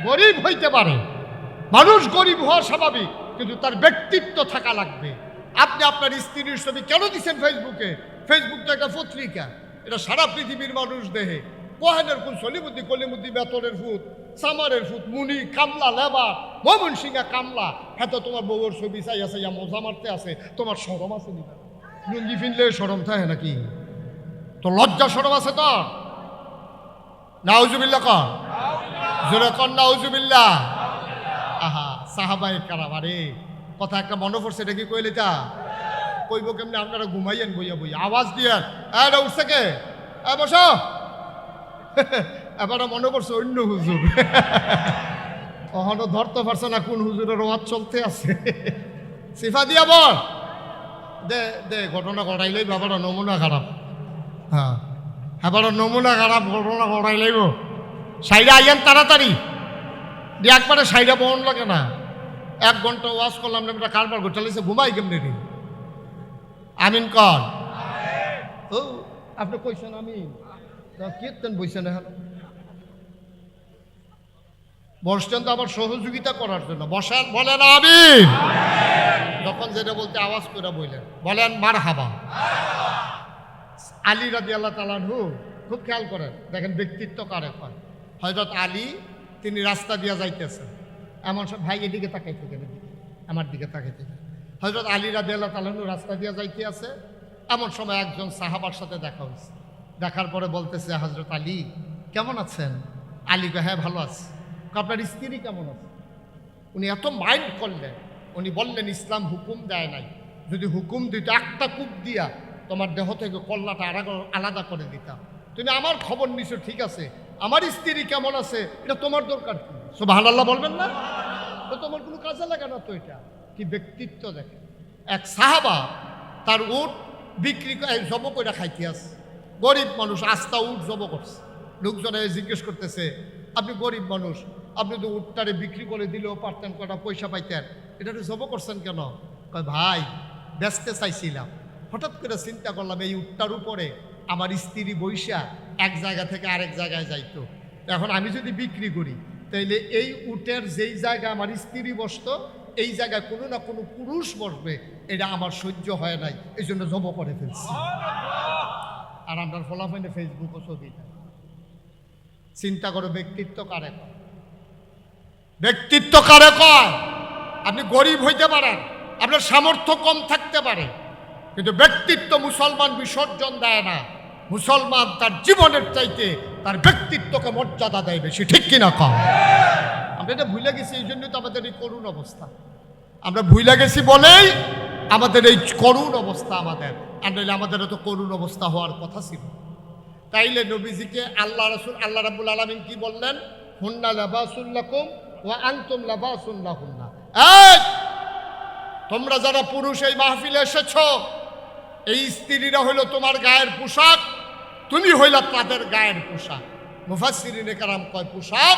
গরিব হইতে পারে, মানুষ গরিব হওয়া স্বাভাবিক, কিন্তু তার ব্যক্তিত্ব থাকা লাগবে। আপনি আপনার স্ত্রীর ছবি কেন দিচ্ছেন ফেসবুকে? ফেসবুক তো একটা পত্রিকা, এটা সারা পৃথিবীর মানুষ দেহে। কোহেনের কোন সলিমুদ্দি কলিমুদ্দি বেতনের ফুট, সামারের ফুট, মুনি কামলা লেবার, মমন সিংহা কামলা, হ্যাঁ তো তোমার বউর ছবি চাই আছে, ইয়া মজা মারতে আছে, তোমার সরম আছে নি? লুঙ্গি ফিনলে সরম থাকে নাকি? তো লজ্জা সরম আছে তোর? নাউজুবিল্লাহ কর, জোরে কর নাউজুবিল্লাহ। আহা সাহাবায়ে কারাম, আরে কথা একটা মনে পড়ছে, এটা কি কইলে তা কইব কেমনি? আপনারা ঘুমাইয়েন বইয়া বইয়া আওয়াজ দিয়েন, এটা উঠছে কে? বসো। এবারে মনে পড়ছে অন্য হুজুর, অহনো ধরতে পারছে না কোন হুজুরের ওয়াজ চলতে আছে। সিফা দিয়া বল, দে দে ঘটনা ঘটাইলেই বাবারা নমুনা খারাপ। হ্যাঁ এবারে নমুনা খারাপ, ঘটনা ঘটাইলেইব। সাইডা আইয়েন তাড়াতাড়ি, একবারে সাইডা বহন লাগে না। 1 ঘন্টা ওয়াজ করলাম না, কারবার ঘটাইছে, ঘুমাই কেমনি রে? আমিন কর। ও আপনি কইছেন আমিন, কীর্তন বইছেন এখন বসছেন তো আবার সহযোগিতা করার জন্য। বসান, বলেন আমিন। যখন যেটা বলতে আওয়াজ করে বললেন, বলেন মারহাবা। আলী রাদিয়াল্লাহু তাআলা আনহু খুব খেয়াল করেন, দেখেন ব্যক্তিত্ব কারে কয়। হযরত আলী তিনি রাস্তা দিয়া যাইতেছেন, এমন সব ভাই এদিকে তাকাইতে গেলেন, আমার দিকে তাকাইতে। হযরত আলী রাদিয়াল্লাহু তাআলা আনহু রাস্তা দিয়া যাইতে আছে, এমন সময় একজন সাহাবার সাথে দেখা হয়েছে। দেখার পরে বলতেছে, হযরত আলী কেমন আছেন? আলী কয় হ্যাঁ ভালো আছে। আপনার স্ত্রী কেমন আছে? উনি এত মাইন্ড করলেন, উনি বললেন ইসলাম হুকুম দেয় নাই, যদি হুকুম দিত একটা কূপ দিয়া তোমার দেহ থেকে কল্লাটা আলাদা করে দিতাম। তুমি আমার খবর নিছো ঠিক আছে, আমার স্ত্রী কেমন আছে এটা তোমার দরকার কি? সুবহানাল্লাহ বলবেন না? তো তোমার কোনো কাজে লাগে না তো। এটা কি ব্যক্তিত্ব দেখে। এক সাহাবা তার উট বিক্রি জব করে খাইতে আছে, গরিব মানুষ, আস্তা উট জব করছে। লোকজনে জিজ্ঞেস করতেছে, আপনি গরিব মানুষ, আপনি তো উটটারে বিক্রি করে দিলেও পারতেন, কটা পয়সা পাইতেন, এটা তো জব করছেন কেন? কয় ভাই বেচতে চাইছিলাম, হঠাৎ করে চিন্তা করলাম এই উটটার উপরে আমার স্ত্রী বৈশা এক জায়গা থেকে আরেক জায়গায় যাইতো, এখন আমি যদি বিক্রি করি তাইলে এই উটের যেই জায়গায় আমার স্ত্রী বসতো এই জায়গায় কোনো না কোনো পুরুষ বসবে, এটা আমার সহ্য হয় নাই, এই জন্য জব করে ফেলছি। আর আমরা ফলাফলে ফেসবুক ও ছবি চিন্তা করো, ব্যক্তিত্ব কারে কয়? ব্যক্তিত্ব কারে কয়? আপনি গরিব হইতে পারেন, আপনার সামর্থ্য কম থাকতে পারে, কিন্তু ব্যক্তিত্ব মুসলমান বিসর্জন দেয় না। মুসলমান তার জীবনের চাইতে তার ব্যক্তিত্বকে মর্যাদা দেয় বেশি, ঠিক কিনা কম? আমরা এটা ভুলে গেছি, এই জন্যই তো আমাদের এই করুণ অবস্থা। আমরা ভুলে গেছি বলেই আমাদের এই করুণ অবস্থা। আমাদের তো করুণ অবস্থা হওয়ার কথা ছিল। তাইলে নবীজিকে আল্লাহ রাসূল, আল্লাহ রাব্বুল আলামিন কি বললেন? হুন্না লাবাসুল লাকুম ওয়া আনতুম লাবাসুন লাহুন্না। এই তোমরা যারা পুরুষ এই মাহফিলে এসেছো, এই স্ত্রীরা হইল তোমার গায়ের পোশাক, তুমি হইলা তাদের গায়ের পোশাক। মুফাসসিরিনে কেরাম কয় পোশাক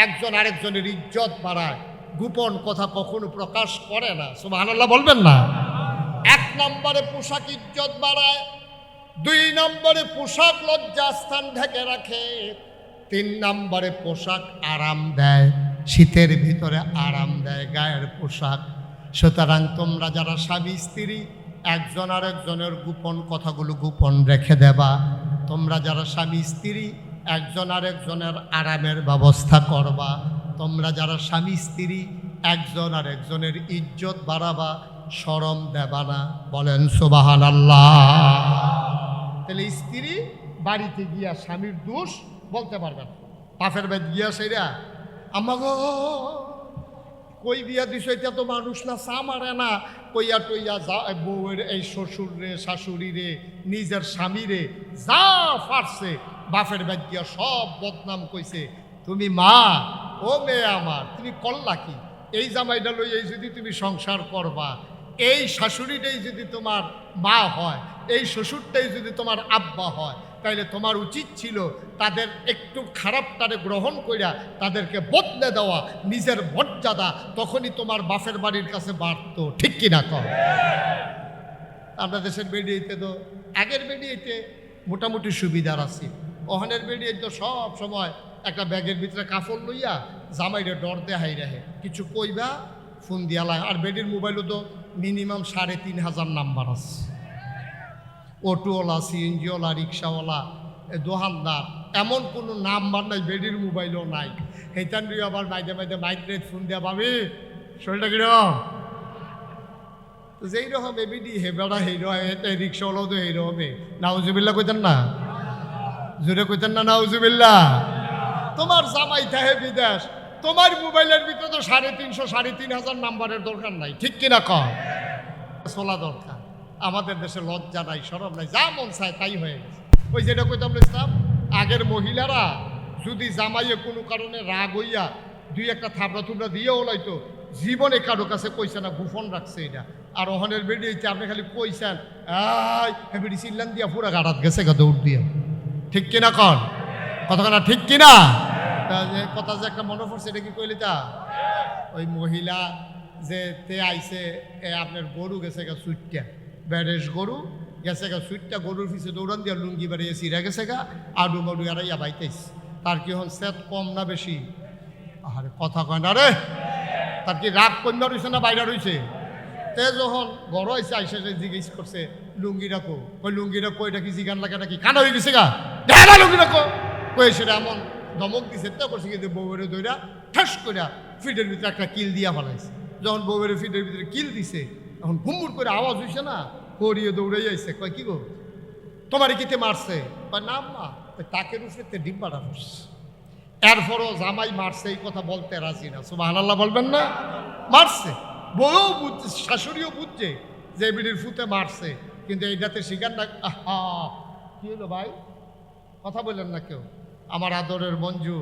একজন আরেকজনের ইজ্জত বাড়ায়, গোপন কথা কখনো প্রকাশ করে না। সুবহানাল্লাহ বলবেন না? এক নম্বরে পোশাক ইজ্জত বাড়ায়, দুই নম্বরে পোশাক লজ্জাস্থান ঢেকে রাখে, তিন নম্বরে পোশাক আরাম দেয়, শীতের ভিতরে আরাম দেয় গায়ের পোশাক। সুতরাং তোমরা যারা স্বামী স্ত্রী একজন আরেকজনের গোপন কথাগুলো গোপন রেখে দেবা। তোমরা যারা স্বামী স্ত্রী একজন আরেকজনের আরামের ব্যবস্থা করবা। তোমরা যারা স্বামী স্ত্রী একজন আরেকজনের ইজ্জত বাড়াবা, শরম দেবা না। বলেন সুবহানাল্লাহ। তাহলে স্ত্রী বাড়িতে গিয়া স্বামীর দোষ বলতে পারবেন, পাফের বেদ গিয়া সেরা আমা গো কই বিয়া দিছ, এটা তো মানুষ না, চা মারে না, কইয়া টইয়া যা বউয়ের এই শ্বশুর রে শাশুড়ি রে নিজের স্বামী রে যা ফারছে বাপের বেদ গিয়া সব বদনাম কইছে। তুমি মা, ও মেয়ে আমার, তুমি করলা কি? এই জামাইটা লই এই যদি তুমি সংসার করবা, এই শাশুড়িটাই যদি তোমার মা হয়, এই শ্বশুরটাই যদি তোমার আব্বা হয়, তাইলে তোমার উচিত ছিল তাদের একটু খারাপটারে গ্রহণ কইরা তাদেরকে বদলে দেওয়া, নিজের মর্যাদা তখনই তোমার বাপের বাড়ির কাছে বাড়ত, ঠিক কিনা কর? আমরা দেশের বেডিয়েতে তো আগের বেডিয়েতে মোটামুটি সুবিধার আছে, ওখানের বেডিয়ে তো সব সময় একটা ব্যাগের ভিতরে কাপড় লইয়া জামাইরে ডর দেহাই রাখে, কিছু কইবা ফোন দিয়া লাগে। আর বেডির মোবাইলও তো মিনিমাম ৩,৫০০ নাম্বার আছে, অটোওয়ালা, সিএনজিওয়ালা, রিক্সাওয়ালা, দোকানদার, এমন কোনো নাম্বার নাই বেডির মোবাইলও নাই। সেইটান দিয়ে আবার মাইদে মাইদে মাইগ্রেট ফোন দেওয়া পাবি, শরীরটা কিরকম? তো যেই রকম এবিডি হেবেড়া হেরো হেঁটে রিক্সাওয়ালাও তো হেরো হবে। নাউজুবিল্লাহ কইতেন না? জোরে কইতেন না নাউজুবিল্লাহ? তোমার জামাই থাকে বিদেশ, তোমার মোবাইলের ভিতরে তো ৩৫০ ৩,৫০০ নাম্বারের দরকার নাই, ঠিক কিনা কম? চলা দরকার। আমাদের দেশে লজ্জা নাই, শরম নাই, যা মন চায় তাই হয়ে গেছে। ওই যেটা কইতাম ইসলাম, আগের মহিলারা যদি জামাইয়ে কোনো কারণে রাগ হইয়া দুই একটা থাবড়া থুবড়া দিয়ে ওলাইতো, জীবনে কারো কাছে কইছে না, গোপন রাখছে এটা। আর ওখানের বেরিয়েছে আপনি খালি কইছেন বেড়ি চিল্লান দিয়া পুরা গাড়াত গেছে গা দৌড় দিয়া, ঠিক কিনা কন? কতখানা ঠিক কিনা? কথা যে একটা মনে পড়ছে, এটা কি কইলি তা? ওই মহিলা যে তে আইছে আপনার গরু গেছে গা সুইটটা, ব্যারেস গরু গেছে গা সুইটটা, গরুর পিছিয়ে দৌড়ান দিয়া লুঙ্গি বাড়িয়ে চিরা গেছে গা, আডু মাডু আড়াইয়া বাইতেছে। তার কি হন সেট কম না বেশি? আরে কথা কয় না রে, তার কি রাগ কন্যা রয়েছে না বাইরে রয়েছে? তে যখন বড় হয়েছে আইসে জিজ্ঞেস করছে লুঙ্গি রাখো, ওই লুঙ্গি রাখো, এটা কি জিগান লাগে নাকি? কানা হয়ে গেছে গা, দেখা লুঙ্গি রাখো কয়ে সেটা এমন ধমক দিছে, তে করছে কিন্তু বউয়ের দইরা ঠাস করে ফিটের ভিতরে একটা কিল দিয়া ফেলাইছে। যখন বউয়ের ফিটের ভিতরে কিল দিছে, তখন ঘুমুর করে আওয়াজ হয়েছে না, করিয়ে দৌড়ে যাইছে। কয় কি গো তোমার কিতে মারছে? কয় না মা, তাকে রুফেতে ডিব্বাটা পড়ছে। এরপরও জামাই মারছে এই কথা বলতে রাজি না। সুবহানাল্লাহ বলবেন না? মারছে, বউ বুঝছে, শাশুড়িও বুঝছে যে বিড়ির ফুতে মারছে, কিন্তু এইটাতে শিকার না। আহা কি হলো ভাই? কথা বললেন না কেউ। আমার আদরের মঞ্জু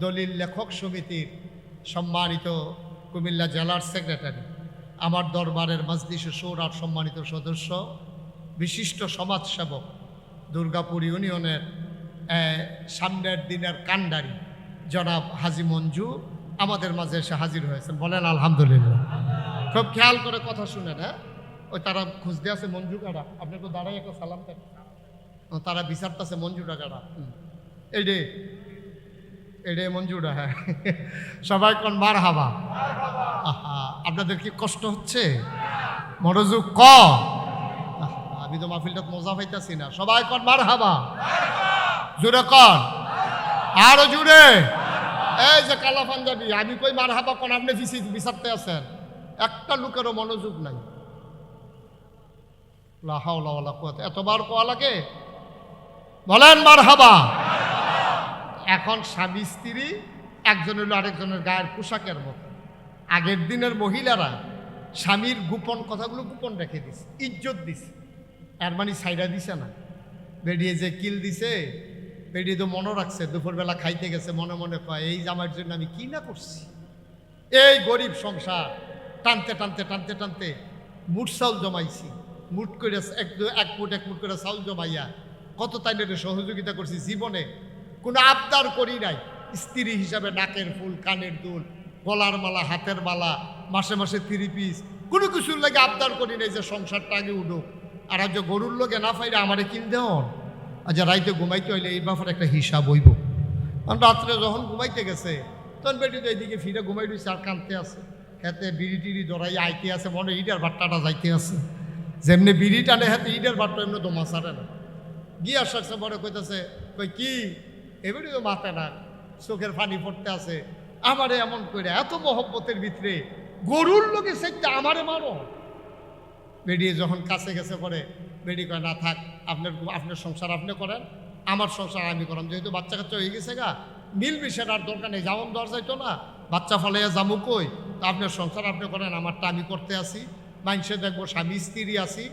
দলিল লেখক সমিতির সম্মানিত কুমিল্লা জেলার সেক্রেটারি, আমার দরবারের মজলিসে শুরার সম্মানিত সদস্য, বিশিষ্ট সমাজসেবক, দুর্গাপুর ইউনিয়নের সামনের দিনের কান্ডারি জনাব হাজি মঞ্জু আমাদের মাঝে এসে হাজির হয়েছেন। বলেন আলহামদুলিল্লাহ। খুব খেয়াল করে কথা শুনেন। হ্যাঁ, ওই তারা খুঁজতে আছে মঞ্জু কাটা, আপনি একটু দাঁড়াই একটা সালাম দেন। তারা বিচারতেছে মঞ্জুটা কাটা। এইডে মঞ্জুরা। হ্যাঁ, সবাই কোন মার হাবা। আপনাদের কি কষ্ট হচ্ছে? মনোযোগ ক। আমি তো মাহফিলটা মজা পাইতেছি না। সবাই কোন মার হাবা, জুড়ে কন, আরো জুড়ে। এই যে কালা পাঞ্জাবি, আমি কই মার হাবা কোন, আপনি বিচারতে আছেন। একটা লোকেরও মনোযোগ নাই। লা হাওলা ওয়ালা কুওয়াতা, এতবার কোয়া লাগে। বলেন মার হাবা। এখন স্বামী স্ত্রী একজন হলো আরেকজনের গায়ের পোশাকের মতো। আগের দিনের মহিলারা স্বামীর গোপন কথাগুলো গোপন রেখে দিছে, ইজ্জত দিছে। এর মানে সাইডা দিছে না। বেরিয়ে যে কিল দিছে, বেরিয়ে তো মনে রাখছে, দুপুরবেলা খাইতে গেছে মনে মনে কয় এই জামার জন্য আমি কি না করছি। এই গরিব সংসার টানতে টানতে টানতে টানতে মুঠ চাউল জমাইছি, মুঠ করে এক মুঠ করে চাউল জমাইয়া কত তাইনের সহযোগিতা করছি। জীবনে কোনো আবদার করি নাই। স্ত্রী হিসাবে নাকের ফুল, কানের দুল, গলার মালা, হাতের মালা, মাসে মাসে 3 পিস, কোনো কিছুর লাগে আবদার করি নাই যে সংসারটা আগে উঠুক। আর আজ গরুর লোকে না পাইলে আমারে কিনতে হন। আজ রাইতে ঘুমাইতে হইলে এই ব্যাপারে একটা হিসাব হইব। কারণ রাত্রে যখন ঘুমাইতে গেছে তখন বেটি তো এইদিকে ফিরে ঘুমাই দিচ্ছে আর কানতে আছে। খেতে বিড়ি টিড়ি ধরাই আইতে আছে, মনে ইটার বাট্টাটা যাইতে আছে। যেমনি বিড়ি টানে হাতে ইটার বাট্টা এমনি তো মাছারে না। গিয়ে আসছে বড় কইতেছে, কই কি এবারে তো মাথা না, চোখের পানি পড়তে আছে। আমারে এমন করে এত মহব্বতের ভিতরে গরুর লোকে সেটা আমারে মারো। বেরিয়ে যখন কাছে গেছে পরে বেরি কয় না থাক, আপনার সংসার আপনি করেন, আমার সংসার আমি করাম। যেহেতু বাচ্চা কাচ্চা হয়ে গেছে গা, মিলবি সেটা আর দরকার নেই। যেমন দর যাইতো না, বাচ্চা ফলাইয়া জামু কই, তা আপনার সংসার আপনি করেন, আমারটা আমি করতে আসি। মানুষে দেখবো স্বামী স্ত্রী আসি,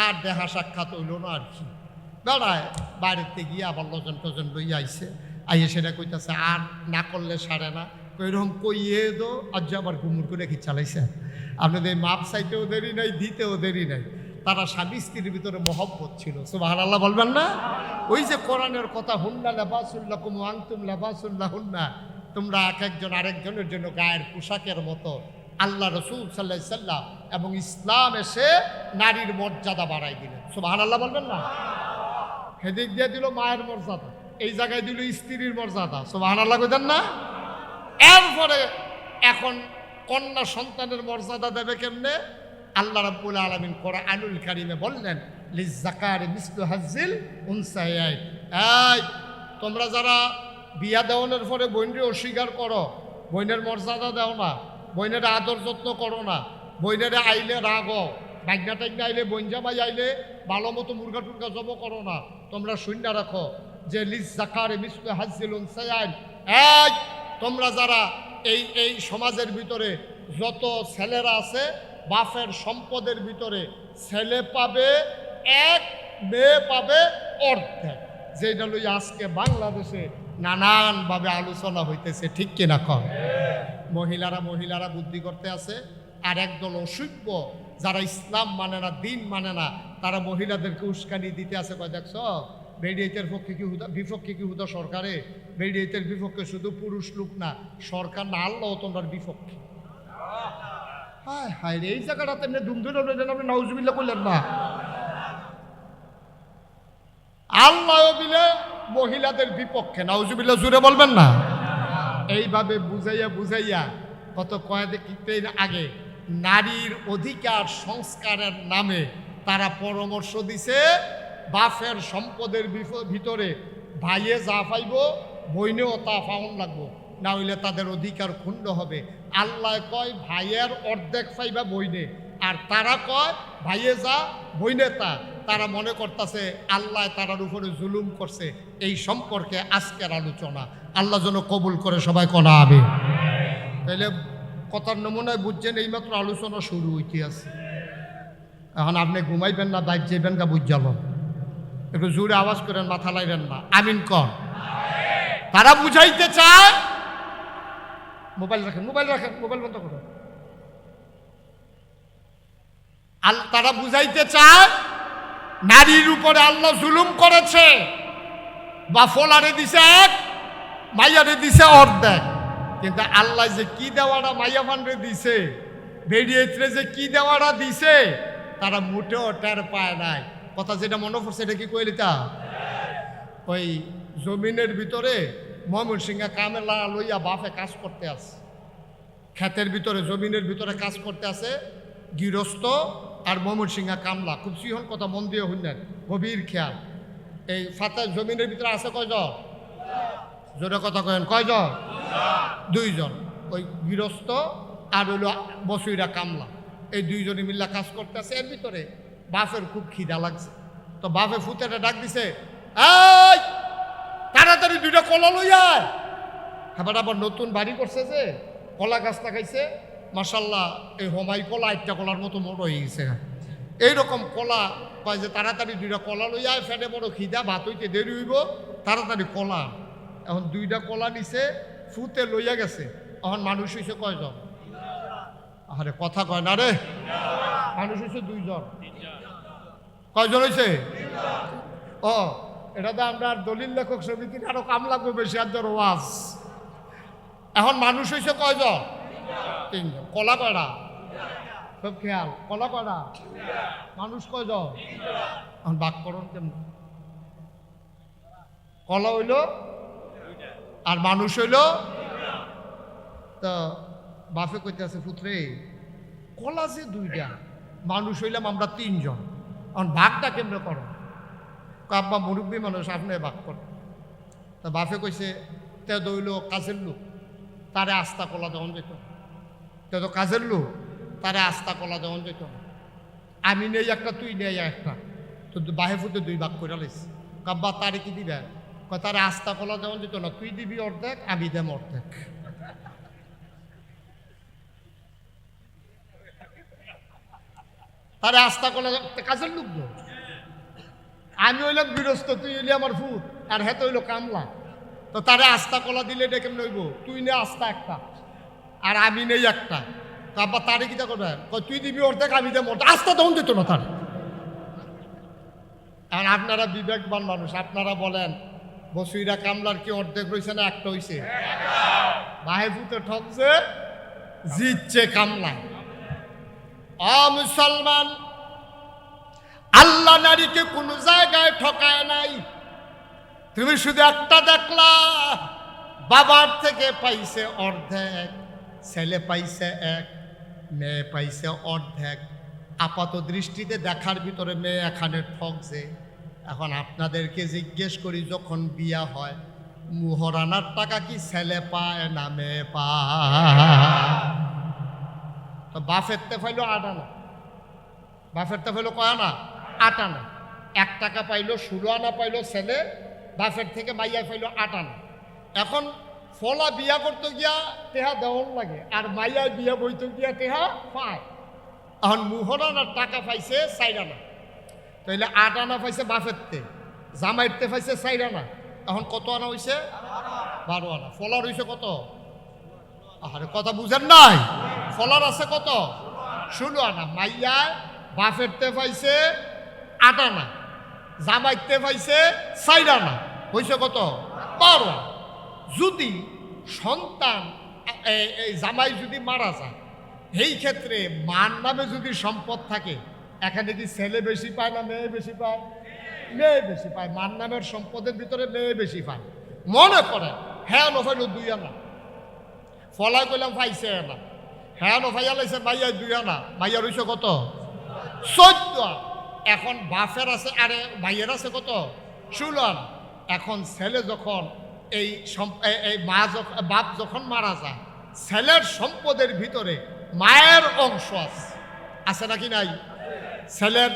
আর দেখা সাক্ষাৎ হইল না আর কি। বেড়ায় বাইরেতে গিয়ে আবার লজন টজন লইয়া আইসে, আইয়ে সেটা কইতাছে আর না করলে সারে না। ওইরকম কইয়ে দো আজ আবার ঘুমুর করে কি চালাইছে। আপনাদের মাপ চাইতেও দেরি নাই, দিতেও দেরি নাই। তারা স্বামী স্ত্রীর ভিতরে মহব্বত ছিল। সুবহানাল্লাহ বলবেন না? ওই যে কোরআনের কথা, হুন্না লিবাসুল্লাকুম ওয়া আনতুম লিবাসুল্লাহুন্না, তোমরা এক একজন আরেকজনের জন্য গায়ের পোশাকের মতো। আল্লাহ রাসূল সাল্লাল্লাহু আলাইহি সাল্লাম এবং ইসলাম এসে নারীর মর্যাদা বাড়াই দিলেন। সুবহানাল্লাহ বলবেন না? হেদিক দিয়ে দিল মায়ের মর্যাদা, এই জায়গায় দিল স্ত্রীর মর্যাদা। সুবহানাল্লাহ কইতেন না? এরপরে এখন কন্যা সন্তানের মর্যাদা দেবে কেমনে? আল্লাহ রাব্বুল আলামিন কোরআনুল কারীমে বললেন, লিজ্জাকারি মিসলু হাজ্জিল উনসায়াইন। এই তোমরা যারা বিয়া দেওয়ানোর পরে বোনকে অস্বীকার করো, বোনের মর্যাদা দাও না, বোনের আদর যত্ন করো না, বোনের আইলে রাগো, বাগনা টাগনা আইলে, বোন জামাই আইলে ভালো মতো মুরগা টুরগা জব করো না, তোমরা শূন্য রাখো যে লিজ্জাকারি মিসলু হাজ্জিল উনসায়াইন। এই তোমরা যারা এই সমাজের ভিতরে যত ছেলেরা আছে, বাপের সম্পদের ভিতরে ছেলে পাবে 1, মেয়ে পাবে অর্ধেক। যেটা লই আজকে বাংলাদেশে নানানভাবে আলোচনা হইতেছে, ঠিক কিনা কম? মহিলারা বুদ্ধি করতে আছে, আর একদল অসভ্য যারা ইসলাম মানে না, দিন মানে না, তারা মহিলাদেরকে উস্কানি দিতে আছে। কয় দেখছ বেডিয়েতের পক্ষে কি বিপক্ষে কি হুদা সরকারে? বেডিয়েতের বিপক্ষে শুধু পুরুষ লোক না, সরকার না, আল্লাহ তোমরা বিপক্ষে। হায় হায় রে, এই জায়গাটাতে এমনি ধুমধুম আপনি নাউজুবিল্লাহ করলেন না? আল্লাহ দিলে মহিলাদের বিপক্ষে, নাউজুবিল্লাহ জুড়ে বলবেন না? এইভাবে বুঝাইয়া গত কয়েকদিন আগে নারীর অধিকার সংস্কারের নামে তারা পরামর্শ দিছে, বাপের সম্পদের ভিতরে ভাইয়ে যা পাইব বইনেও তা পাওন লাগবো, না হইলে তাদের অধিকার ক্ষুণ্ণ হবে। আল্লাহ কয় ভাইয়ের অর্ধেক পাইবা বইনে, আর তারা কয় ভাইয়ে যা বইনে তা। তারা মনে করতেছে আল্লাহ তারার উপরে জুলুম করছে। এই সম্পর্কে আজকের আলোচনা আল্লাহ যেন কবুল করে, সবাই কনা হবে। তাইলে কথার নমুনায় বুঝছেন, এইমাত্র আলোচনা শুরু হইতে আছে। এখন আপনি ঘুমাইবেন না, বাইক যাইবেন গা বুঝ যাব। একটু জোরে আওয়াজ করেন, মাথা লাইলেন না, আমিন কর। তারা বুঝাইতে চায়, মোবাইল রাখেন, মোবাইল রাখেন, মোবাইল বন্ধ করুন। তারা বুঝাইতে চায় নারীর উপরে আল্লাহ জুলুম করেছে, বা ফলারে দিছে এক, মাইয়ারে দিছে অর্ধেক। কিন্তু আল্লাহ যে কি দেওয়াটা মাইয়া ফান্ডে দিছে, বেরিয়েছে যে কি দেওয়াটা দিছে, তারা মোটেও টের পায় নাই। কথা যেটা মনে পড়ছে এটা কি কইলিতা, ওই জমিনের ভিতরে ময়মনসিংহে কামেলা লইয়া বাপে কাজ করতে আছে, ক্ষেতের ভিতরে জমিনের ভিতরে কাজ করতে আছে গৃহস্থ আর ময়মনসিংহে কামলা। খুব সিহন কথা, মন দিয়ে শুনলেন, গভীর খেয়াল। এই ফাতা জমিনের ভিতরে আছে কয়জন, জোরে কথা কয়েন, কয়জন? দুইজন। ওই গৃহস্থ আর হইল বসুইরা কামলা, এই দুইজনে মিল্লা কাজ করতে আছে। এর ভিতরে বাপের খুব খিদা লাগছে, তো বাপে ফুতেটা ডাক দিছে, এই তাড়াতাড়ি দুইটা কলা লইয়া। এবার আবার নতুন বাড়ি করছে যে কলা গাছ লাগাইছে, মাশাল্লাহ এই হোমাই কলা একটা কলার মতো মোট হয়ে গেছে। এইরকম কলা কয় যে তাড়াতাড়ি দুইটা কলা লইয়া, ফেটে বড় খিদা, ভাত হইতে দেরি হইব, তাড়াতাড়ি কলা। এখন দুইটা কলা নিছে, ফুতে লইয়া গেছে। এখন মানুষ হয়েছে কয়জন? আরে কথা কয় না রে, মানুষ হয়েছে দুইজন। কয়জন হয়েছে? ও এটা তো আমরা দলিল লেখক সমিতির আরো কাম লাগবে বেশি, আর ধর ওয়াজ। এখন মানুষ হয়েছে কয়জন? তিনজন। কলা কয়টা? সব খেয়াল, কলা কয়টা? মানুষ কয়জন? এখন বাক করুন কেমন? কলা হইল আর মানুষ হইল। তো বাপে কইতে আছে, পুত্রে কলা যে দুইটা, মানুষ হইলাম আমরা তিনজন, এখন ভাগটা কেমনে করো? আব্বা মুরব্বী মানুষ, আপনি ভাগ করেন। তা বাপে কইছে, তে দইল কাজের লোক, তারে আস্তা কলা দেওয়ান যেত। তে তো কাজের লোক, তারে আস্তা কলা দেওয়ান যেত। আমি নেই একটা, তুই নেই একটা, তো বাহে ফুটে দুই ভাগ করে লাইছি। কাব্বা তারে কি দিবে? তারে আস্তা কলা দেওয়ান যেত না, তুই দিবি অর্ধেক, আমি দেম অর্ধেক। তারে আস্তা কলা, কাজের লোক তো, আমি হইলাম গৃহস্থ, তুই হইলি আমার ফুট, আর হেতে হইলো কামলা। তো তারে আস্তা কলা দিলে এটা কেমন হইব? তুই নে আস্তা একটা, আর আমি নেই একটা। তারপর তারে কিটা করবে? তুই দিবি অর্ধেক, আমি দেব অর্ধেক। আস্তা তখন দিত না তার। আর আপনারা বিবেকবান মানুষ, আপনারা বলেন বসুইরা কামলার কি অর্ধেক রয়েছে না একটা হয়েছে? বাহে ফুটে ঠকছে, জিতছে কামলা। মুসলমান, আল্লাহ নারীকে কোনো জায়গায় ঠকায় নাই। তুমি শুধু একটা দেখলা, বাবার থেকে পাইছে অর্ধেক, ছেলে পাইছে এক, মেয়ে পাইছে অর্ধেক। আপাত দৃষ্টিতে দেখার ভিতরে মেয়ে এখানে ঠকছে। এখন আপনাদেরকে জিজ্ঞেস করি, যখন বিয়া হয় মুহরানার টাকা কি ছেলে পায় না মেয়ে পায়? তো বাপের তে পাইলো 8 আনা, বাপের তে পাইলো কয় আনা? 8 আনা। 1 টাকা পাইলো, 16 আনা পাইলো ছেলে, বাপের থেকে মাইয়া পাইলো 8 আনা। এখন ফলা বিয়া করতে গিয়া টেহা দেওয়ান লাগে, আর মাইয়া বিয়া বইতে গিয়া টেহা পায়। এখন মুহরানার টাকা পাইছে 4 আনা, তাইলে 8 আনা পাইছে বাপের তে, জামাইতে পাইছে 4 আনা। এখন কত আনা হয়েছে? 12 আনা। ফলার হয়েছে কত? আরে কথা বুঝেন নাই, ফলার আছে কত? 16 আনা। মাইয়া বাপেরতে পাইছে 8 আনা, জামাইতে পাইছে 4 আনা, হয়েছে কত? 12 আনা। যদি সন্তান এই জামাই যদি মারা যায়, এই ক্ষেত্রে মার নামে যদি সম্পদ থাকে, এখানে কি ছেলে বেশি পায় না মেয়ে বেশি পায়? মেয়ে বেশি পায়। মার নামের সম্পদের ভিতরে মেয়ে বেশি পায়। মনে করেন হ্যাঁ নফাইল 2 আনা, ফলাই কইলাম পাইছে আনা, হ্যাঁ নফাইয়া লাইছে মাইয়া 2 আনা, মাইয়া রইছে কত? 14। এখন বাপের আছে, আরে মাইয়ের আছে কত? 16 আনা। এখন ছেলে যখন এই মা বাপ যখন মারা যায়, ছেলের সম্পদের ভিতরে মায়ের অংশ আছে নাকি নাই? ছেলের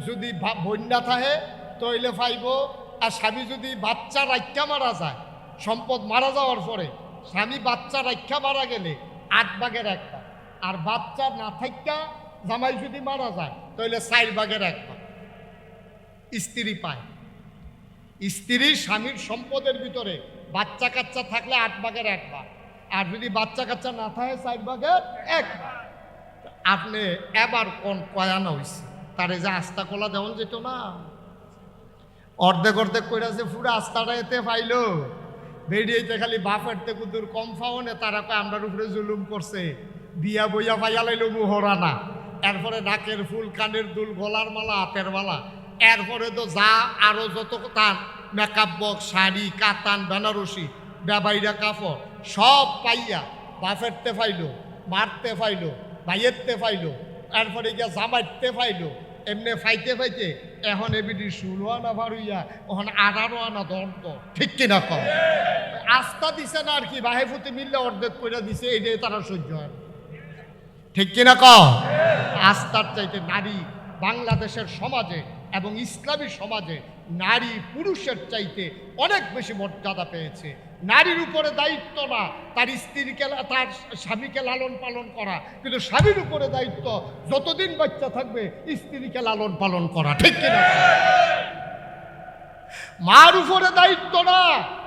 যদি বন্যা থাকে তৈলে পাইব, আর স্বামী যদি বাচ্চা রাখা মারা যায়, সম্পদ মারা যাওয়ার পরে স্বামী বাচ্চা রাখা মারা গেলে 8 ভাগের 1 ভাগ, আর বাচ্চা না থাকা জামাই যদি মারা যায় তাহলে 4 ভাগের 1 ভাগ স্ত্রী পায়। স্ত্রী স্বামীর সম্পদের ভিতরে বাচ্চা কাচ্চা থাকলে 8 ভাগের 1 ভাগ, আর যদি বাচ্চা কাচ্চা না থাকে 4 ভাগের 1 ভাগ। আপনি এবার কোন কয়ানা হইছে তারে যে আস্থা কলা দেওয়ান যেত না, অর্ধেক অর্ধেক কইরা যে পুরো আস্থাটা এতে পাইলো, বেরিয়েতে খালি বাপেরতে কুদুর কম পাওনে, তারা কয় আমরার উপরে জুলুম করছে, বিয়া বইয়া পাইয়া লাইলো মুহরানা, এরপরে নাকের ফুল, কানের দুল, গলার মালা, হাতের মালা, এরপরে তো যা আরো যত তান মেকআপ বক্স, শাড়ি, কাতান, বেনারসি, বেবাইরা কাপড় সব পাইয়া বাপেরতে পাইলো, মারতে পাইলো, ভাইয়েরতে পাইলো, এরপরে গিয়া জামাইতে পাইলো, এমনি ফাইতে ফাইতে এখন এবিডি 16 আনা ভারুইয়া ওখানে 18 আনা দণ্ড, ঠিক কিনা কম আস্থা দিছে না আর কি, বাহে ফুতে মিললে অর্ধেক করে দিছে, এটাই তারা সহ্য হয়, ঠিক কিনা কম। আস্থার চাইতে নারী বাংলাদেশের সমাজে এবং ইসলামী সমাজে নারী পুরুষের চাইতে অনেক বেশি মর্যাদা পেয়েছে। নারীর উপরে দায়িত্ব না তার স্ত্রীকে, তার স্বামীকে লালন পালন করা, কিন্তু স্বামীর উপরে দায়িত্ব যতদিন বাচ্চা থাকবে স্ত্রীকে লালন পালন করা, ঠিক কিনা। মার উপরে দায়িত্ব না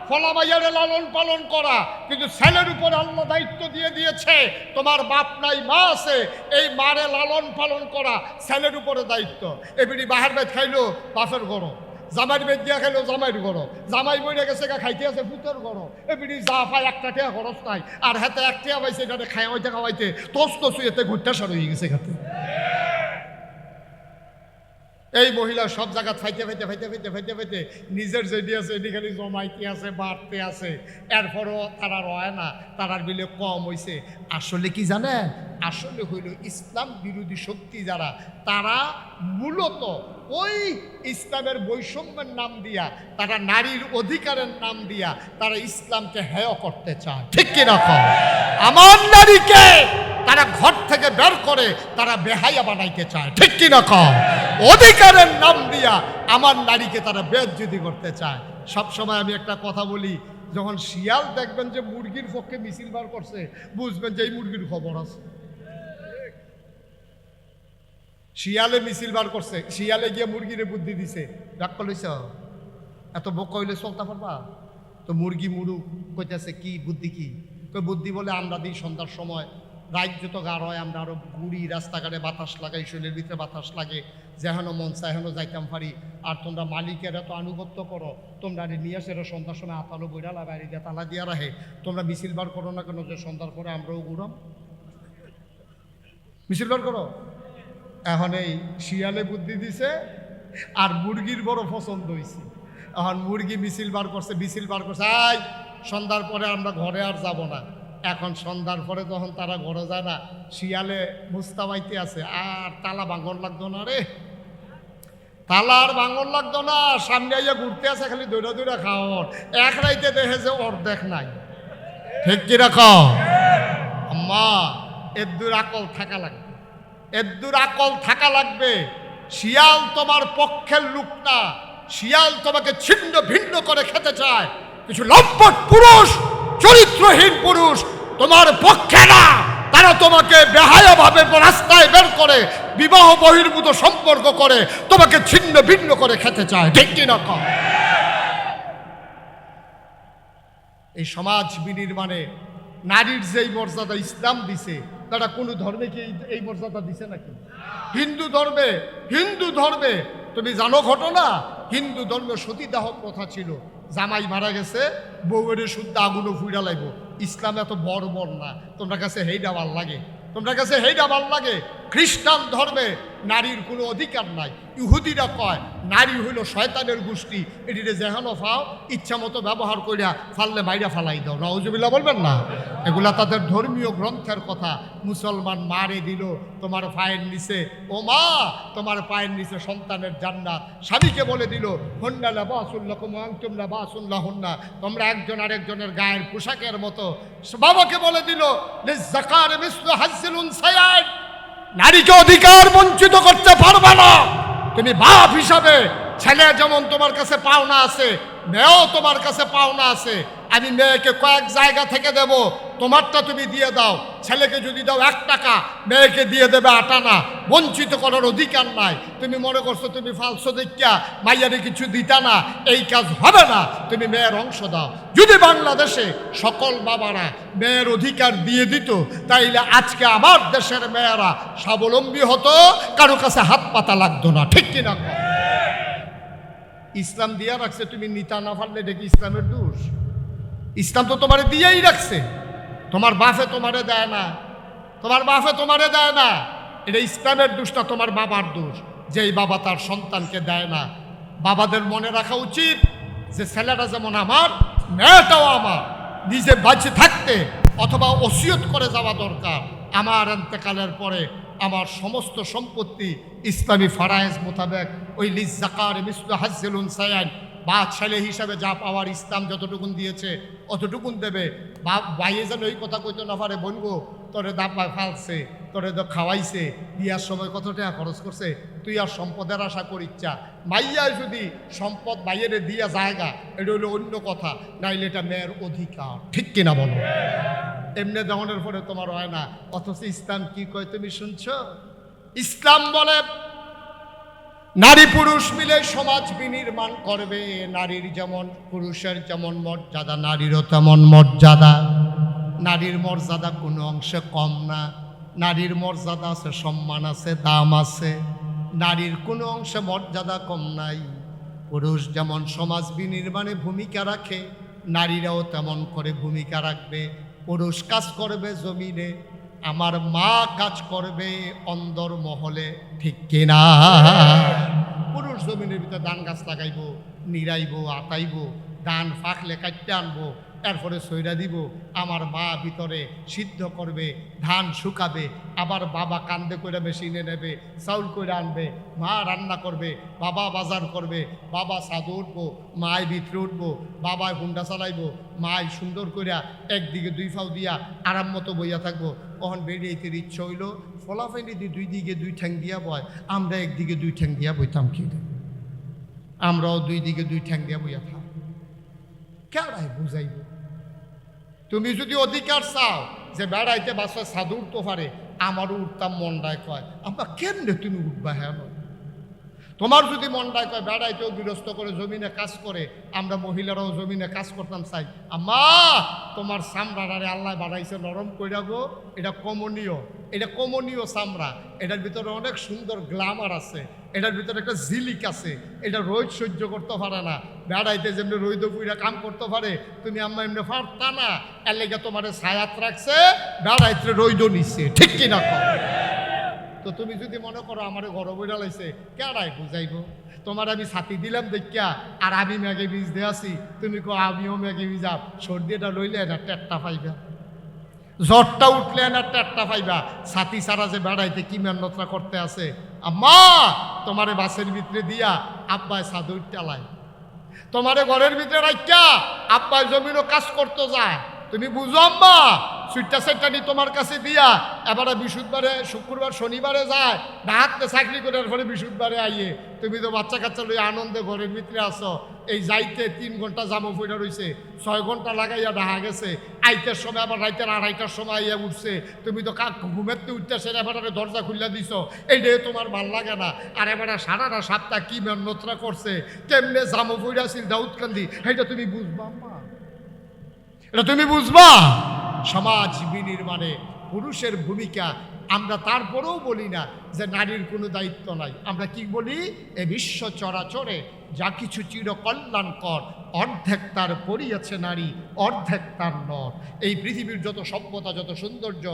ফলামাইয়ারে লালন পালন করা, কিন্তু ছেলের উপরে আল্লাহ দায়িত্ব দিয়ে দিয়েছে, তোমার বাপ নাই মা আছে, এই মারে লালন পালন করা ছেলের উপরে দায়িত্ব। এবিডি বাহার বেদ খাইলো বাপের গরম, জামাইয়ের বেদ দিয়া খাইলো জামাইয়ের গরম, জামাই বইরে গেছে খাইতে আছে পুতের গরম, এবিডি যা পায় একটা টিয়া খরচ নাই, আর হাতে এক টিয়া পাইছে এখানে খাওয়াইতে খাওয়াইতে তোস তসুয়েতে ঘুরতে সার হয়ে গেছে খাতে। এই মহিলা সব জায়গা ফাইতে ফাইতে ফাইতে ফাইতে ফাইতে ফাইতে নিজের যেটি আছে এটি খালি জমাইতে আছে, বাড়তে আছে, এরপরও তারা রয় না, তারার বিলে কম হয়েছে। আসলে কি জানেন, আসলে হইল ইসলাম বিরোধী শক্তি যারা, তারা মূলত ওই ইসলামের বৈষম্যের নাম দিয়া, তারা নারীর অধিকারের নাম দিয়া তারা ইসলামকে হেয় করতে চায়, ঠিক কিরকম। আমার নারীকে তারা ঘর থেকে বের করে তারা বেহায়া বানাইতে চায়, ঠিক কিনা কম। অধিকারের নাম দিয়া আমার নারীকে তারা বেজ্জতি করতে চায়। সব সময় আমি একটা কথা বলি, যখন শিয়াল দেখবেন যে মুরগির পক্ষে মিছিল বার করছে, বুঝবেন যে এই মুরগির খবর আছে। শিয়ালে মিছিল বার করছে, শিয়ালে গিয়ে মুরগিরে বুদ্ধি দিছে, ডাক লইছ এত বোকা হইলে চলতে পারবা, তো মুরগি মুরু কইতেছে কি বুদ্ধি, কি বুদ্ধি বলে আমরা দিই সন্ধ্যার সময় রাত যত গাঢ় হয় আমরা আরো ঘুরি, রাস্তাঘাটে বাতাস লাগাই, শরীরের ভিতরে বাতাস লাগে, যেহেনো মন চাহেনো যাইতাম পারি, আর তোমরা মালিকের এত আনুগত্য করো, তোমরা নিয়ে আসে সন্ধ্যার সময় আতালো বইরালা বাইরে দিয়ে তালা দিয়া রাখে, তোমরা মিছিল বার করো না কেন যে সন্ধ্যার পরে আমরাও ঘুরাম, মিছিল বার করো। এখন এই শিয়ালে বুদ্ধি দিছে আর মুরগির বড় পছন্দ হয়েছে, এখন মুরগি মিছিল বার করছে, মিছিল বার করছে, আই সন্ধ্যার পরে আমরা ঘরে আর যাব না। এখন সন্ধ্যার পরে যখন তারা ঘরে যায় না, শিয়ালে মুস্তাবাইতে আছে, আর তালা ভাঙন লাগতো না রে, তালা আর ভাঙন লাগতো না, সামনে আইয়া ঘুরতে আছে, খালি দৌড়া দৌড়া খাওয়ার, এক রাইতে দেখে যে অর্ধেক নাই, ঠিক কি রাখো আম্মা। এদ্দুর আকল থাকা লাগবে, এদ্দুর আকল থাকা লাগবে। শিয়াল তোমার পক্ষের লোক না, শিয়াল তোমাকে ছিন্ন ভিন্ন করে খেতে চায়। কিছু লম্পট পুরুষ, চরিত্রহীন পুরুষ তোমার পক্ষে না, তারা তোমাকে বেহায়াভাবে রাস্তায় বের করে বিবাহ বহির্ভূত সম্পর্ক করে তোমাকে ছিন্ন ভিন্ন করে খেতে চায়, ঠিক কিনা কম। এই সমাজ বিনির্মাণে নারীর যেই মর্যাদা ইসলাম দিছে, তারা কোনো ধর্মে কি এই মর্যাদা দিছে নাকি? হিন্দু ধর্মে তুমি জানো ঘটনা, হিন্দু ধর্মে সতীদাহ প্রথা ছিল, জামাই মারা গেছে বউয়ের শুদ্ধ আগুনও ফুইরা লাগব। ইসলাম এত বড় না, তোমরা কাছে হেইডা ভাল লাগে, তোমরা কাছে হেইডা ভাল লাগে। খ্রিস্টান ধর্মে নারীর কোনো অধিকার নাই। ইহুদিরা কয় নারী হইল শয়তানের গোষ্ঠী, এটিতে যেহানো ফাও ইচ্ছা মতো ব্যবহার করিয়া ফাললে মাইরা ফালাই দাও, নাউজুবিল্লাহ বলবেন না। এগুলা তাদের ধর্মীয় গ্রন্থের কথা। মুসলমান মারে দিল তোমার পায়ের নিচে, ও মা তোমার পায়ের নিচে সন্তানের জান্নাত। স্বামীকে বলে দিল হন্না লাবাসুল্লাকুম ওয়া আনতুম লাবাসুল্লাহুন্না, তোমরা একজন আরেকজনের গায়ের পোশাকের মতো। বাবাকে বলে দিল লিযাকারি মিসলু হাজ্জিল উনসায়াইন, নারীকে অধিকার বঞ্চিত করতে পারবে না। তুমি বাপ হিসাবে ছেলে যেমন তোমার কাছে পাওনা আছে, মেয়েও তোমার কাছে পাওনা আছে, আমি মেয়েকে কয়েক জায়গা থেকে দেব, তোমারটা তুমি দিয়ে দাও। ছেলেকে যদি দাও 1 টাকা, মেয়েকে দিয়ে দেবে 8 আনা। বঞ্চিত করার অধিকার নাই। তুমি মনে করছো তুমি ফালসো দেখিয়া মাইয়ারে কিছু দিতা না, এই কাজ হবে না। তুমি মেয়ের অংশ দাও। যদি বাংলাদেশে সকল বাবারা মেয়ের অধিকার দিয়ে দিত, তাইলে আজকে আমার দেশের মেয়েরা স্বাবলম্বী হতো, কারো কাছে হাত পাতা লাগতো না। ঠিক কিনা? ইসলাম দিয়া রাখছে, তুমি নিতা না পারলে দেখি ইসলামের দোষ? ইসলাম তো তোমারে দিয়েই রাখছে। তোমার বাপে তোমারে দেয় না, তোমার বাপে তোমারে দেয় না, এটা ইসলামের দোষ না, তোমার বাবার দোষ। যেই বাবা তার সন্তানকে দেয় না। বাবাদের মনে রাখা উচিত যে ছেলেটা যেমন আমার, মেয়েটাও আমার। নিজে বাঁচে থাকতে অথবা ওসিয়ত করে যাওয়া দরকার, আমার ইন্তেকালের পরে আমার সমস্ত সম্পত্তি ইসলামী ফারায়েজ মোতাবেক ওই লিজ জাকার মিসলু হাজ্জিল উনসায়াইন, বা ছেলে হিসাবে যা পাওয়ার ইসলাম যতটুকুন দিয়েছে অতটুকুন দেবে। বাইয়ে যেন ওই কথা কইতে না পারে, বলবো তোরে দাব্বা ফালছে, তোরে তো খাওয়াইছে, বিয়ার সময় কত টাকা খরচ করছে, তুই আর সম্পদের আশা করিচ্ছা। মাইয়ায় যদি সম্পদ বাইরে দিয়া জায়গা, এটা হলো অন্য কথা, নাইলে এটা মেয়ের অধিকার। ঠিক কিনা বলো? এমনি দেওয়ানোর পরে তোমার হয় না। অথচ ইসলাম কি কয় তুমি শুনছো? ইসলাম বলে নারী পুরুষ মিলে সমাজ বিনির্মাণ করবে। নারীর যেমন পুরুষের যেমন মর্যাদা, নারীরও তেমন মর্যাদা। নারীর মর্যাদা কোনো অংশে কম না। নারীর মর্যাদা আছে, সম্মান আছে, দাম আছে। নারীর কোনো অংশে মর্যাদা কম নাই। পুরুষ যেমন সমাজ বিনির্মাণে ভূমিকা রাখে, নারীরাও তেমন করে ভূমিকা রাখবে। পুরুষ কাজ করবে জমিনে, আমার মা কাজ করবে অন্দর মহলে। ঠিক কিনা? পুরুষ জমিনের ভিতরে ধান গাছ লাগাইব, নিরাইব, আতাইব, ধান ফাঁকলে কাটতে আনবো, এরপরে সইরা দিব। আমার মা ভিতরে সিদ্ধ করবে, ধান শুকাবে, আবার বাবা কান্দে করে মেশিনে নেবে, চাউল করে আনবে, মা রান্না করবে, বাবা বাজার করবে, বাবা ছাদে উঠবো, মায় ভিতরে উঠবো, বাবায় হুন্ডা চালাইবো, মায় সুন্দর করিয়া একদিকে 2 পাও দিয়া আরাম মতো বইয়া থাকবো। কখন বেরিয়েতে ইচ্ছা হইল, ফলাফাইনি 2 দিকে 2 ঠ্যাং দিয়া বয়, আমরা একদিকে 2 ঠ্যাং দিয়া বইতাম। কি আমরাও 2 দিকে 2 ঠ্যাং দিয়া বইয়া থাক, কেডাই বুঝাইব? তুমি যদি অধিকার চাও যে বেড়াইতে বাসা সাধু উঠতে পারে, আমারও উঠতাম মন্ডায় কয়, আমরা কেমনে তুমি উঠবা? হ্যাঁ, তোমার যদি মন্ডায় কয় বেড়াইতেও বিরস্ত করে জমিনে কাজ করে, আমরা মহিলারাও জমিনে কাজ করতাম চাই। আম্মা তোমার চামড়ারে আল্লাহ বাড়াইছে নরম কইরা গো, এটা কমনীয়, এটা কমনীয় চামড়া, এটার ভিতরে অনেক সুন্দর গ্লামার আছে, এটার ভিতরে একটা ঝিলিক আছে, এটা রোদ সহ্য করতে পারে না। বেড়াইতে যেমনি রোদ পুইরা কাম করতে পারে, তুমি আম্মা এমনি পারতা না, এর লেগে তোমার ছায়াত রাখছে, বেড়াইতে রোদ নিচ্ছে। ঠিক কিনা? তো তুমি যদি মনে করো আমার ঘর বইরা লাইছে, কেডাই বুঝাইব? তোমার আমি ছাতি দিলাম দেখিয়া আর আমি ম্যাগে বীজ দিয়ে আছি, তুমি কো আমিও ম্যাগে বীজাব, সর্দি এটা লইলে না টেট্টা পাইবা, জ্বরটা উঠলে না টেট্টা পাইবা। ছাতি ছাড়া যে বেড়াইতে কি মেহনতটা করতে আছে। আম্মা তোমারে বাসের ভিতরে দিয়া আব্বায় ছাদে উঠতে, তোমারে ঘরের ভিতরে রাখিয়া আব্বায় জমিনও কাজ করতে যায়, তুমি বুঝো আম্মা? সুইটটা সেটটা নি তোমার কাছে দিয়া এবারে বৃহস্পতিবারে, শুক্রবার, শনিবারে যায়, ডাহাতে চাকরি করে পরে বৃহস্পতিবারে আইয়ে, তুমি তো বাচ্চা কাচ্চা লই আনন্দে ঘরের ভিতরে আসো। এই যাইতে 3 ঘন্টা জামো ফইরা রইছে, 6 ঘন্টা লাগাইয়া ডাহা গেছে, আইতের সময় আবার রাইতের 2:30টার সময় আইয়া উঠছে, তুমি তো ঘুমেতে উঠতেছে, এবারে দরজা খুললা দিছ, এইটাই তোমার ভাল লাগে না। আর এবারে সারাটা সপ্তাহ কি মেহনতরা করছে, কেমনে জামো ফইরা ছিল দাউদকান্দি, এটা তুমি বুঝবা আম্মা? এটা তুমি বুঝবা? সমাজ বিনির্মাণে পুরুষের ভূমিকা। আমরা তারপরেও বলি না যে নারীর কোনো দায়িত্ব নাই। আমরা কি বলি? এ বিশ্ব চরাচরে যা কিছু চিরকল্যাণকর, অর্ধেক তার পরিয়াছে নারী, অর্ধেক তার নর। এই পৃথিবীর যত সভ্যতা, যত সৌন্দর্য,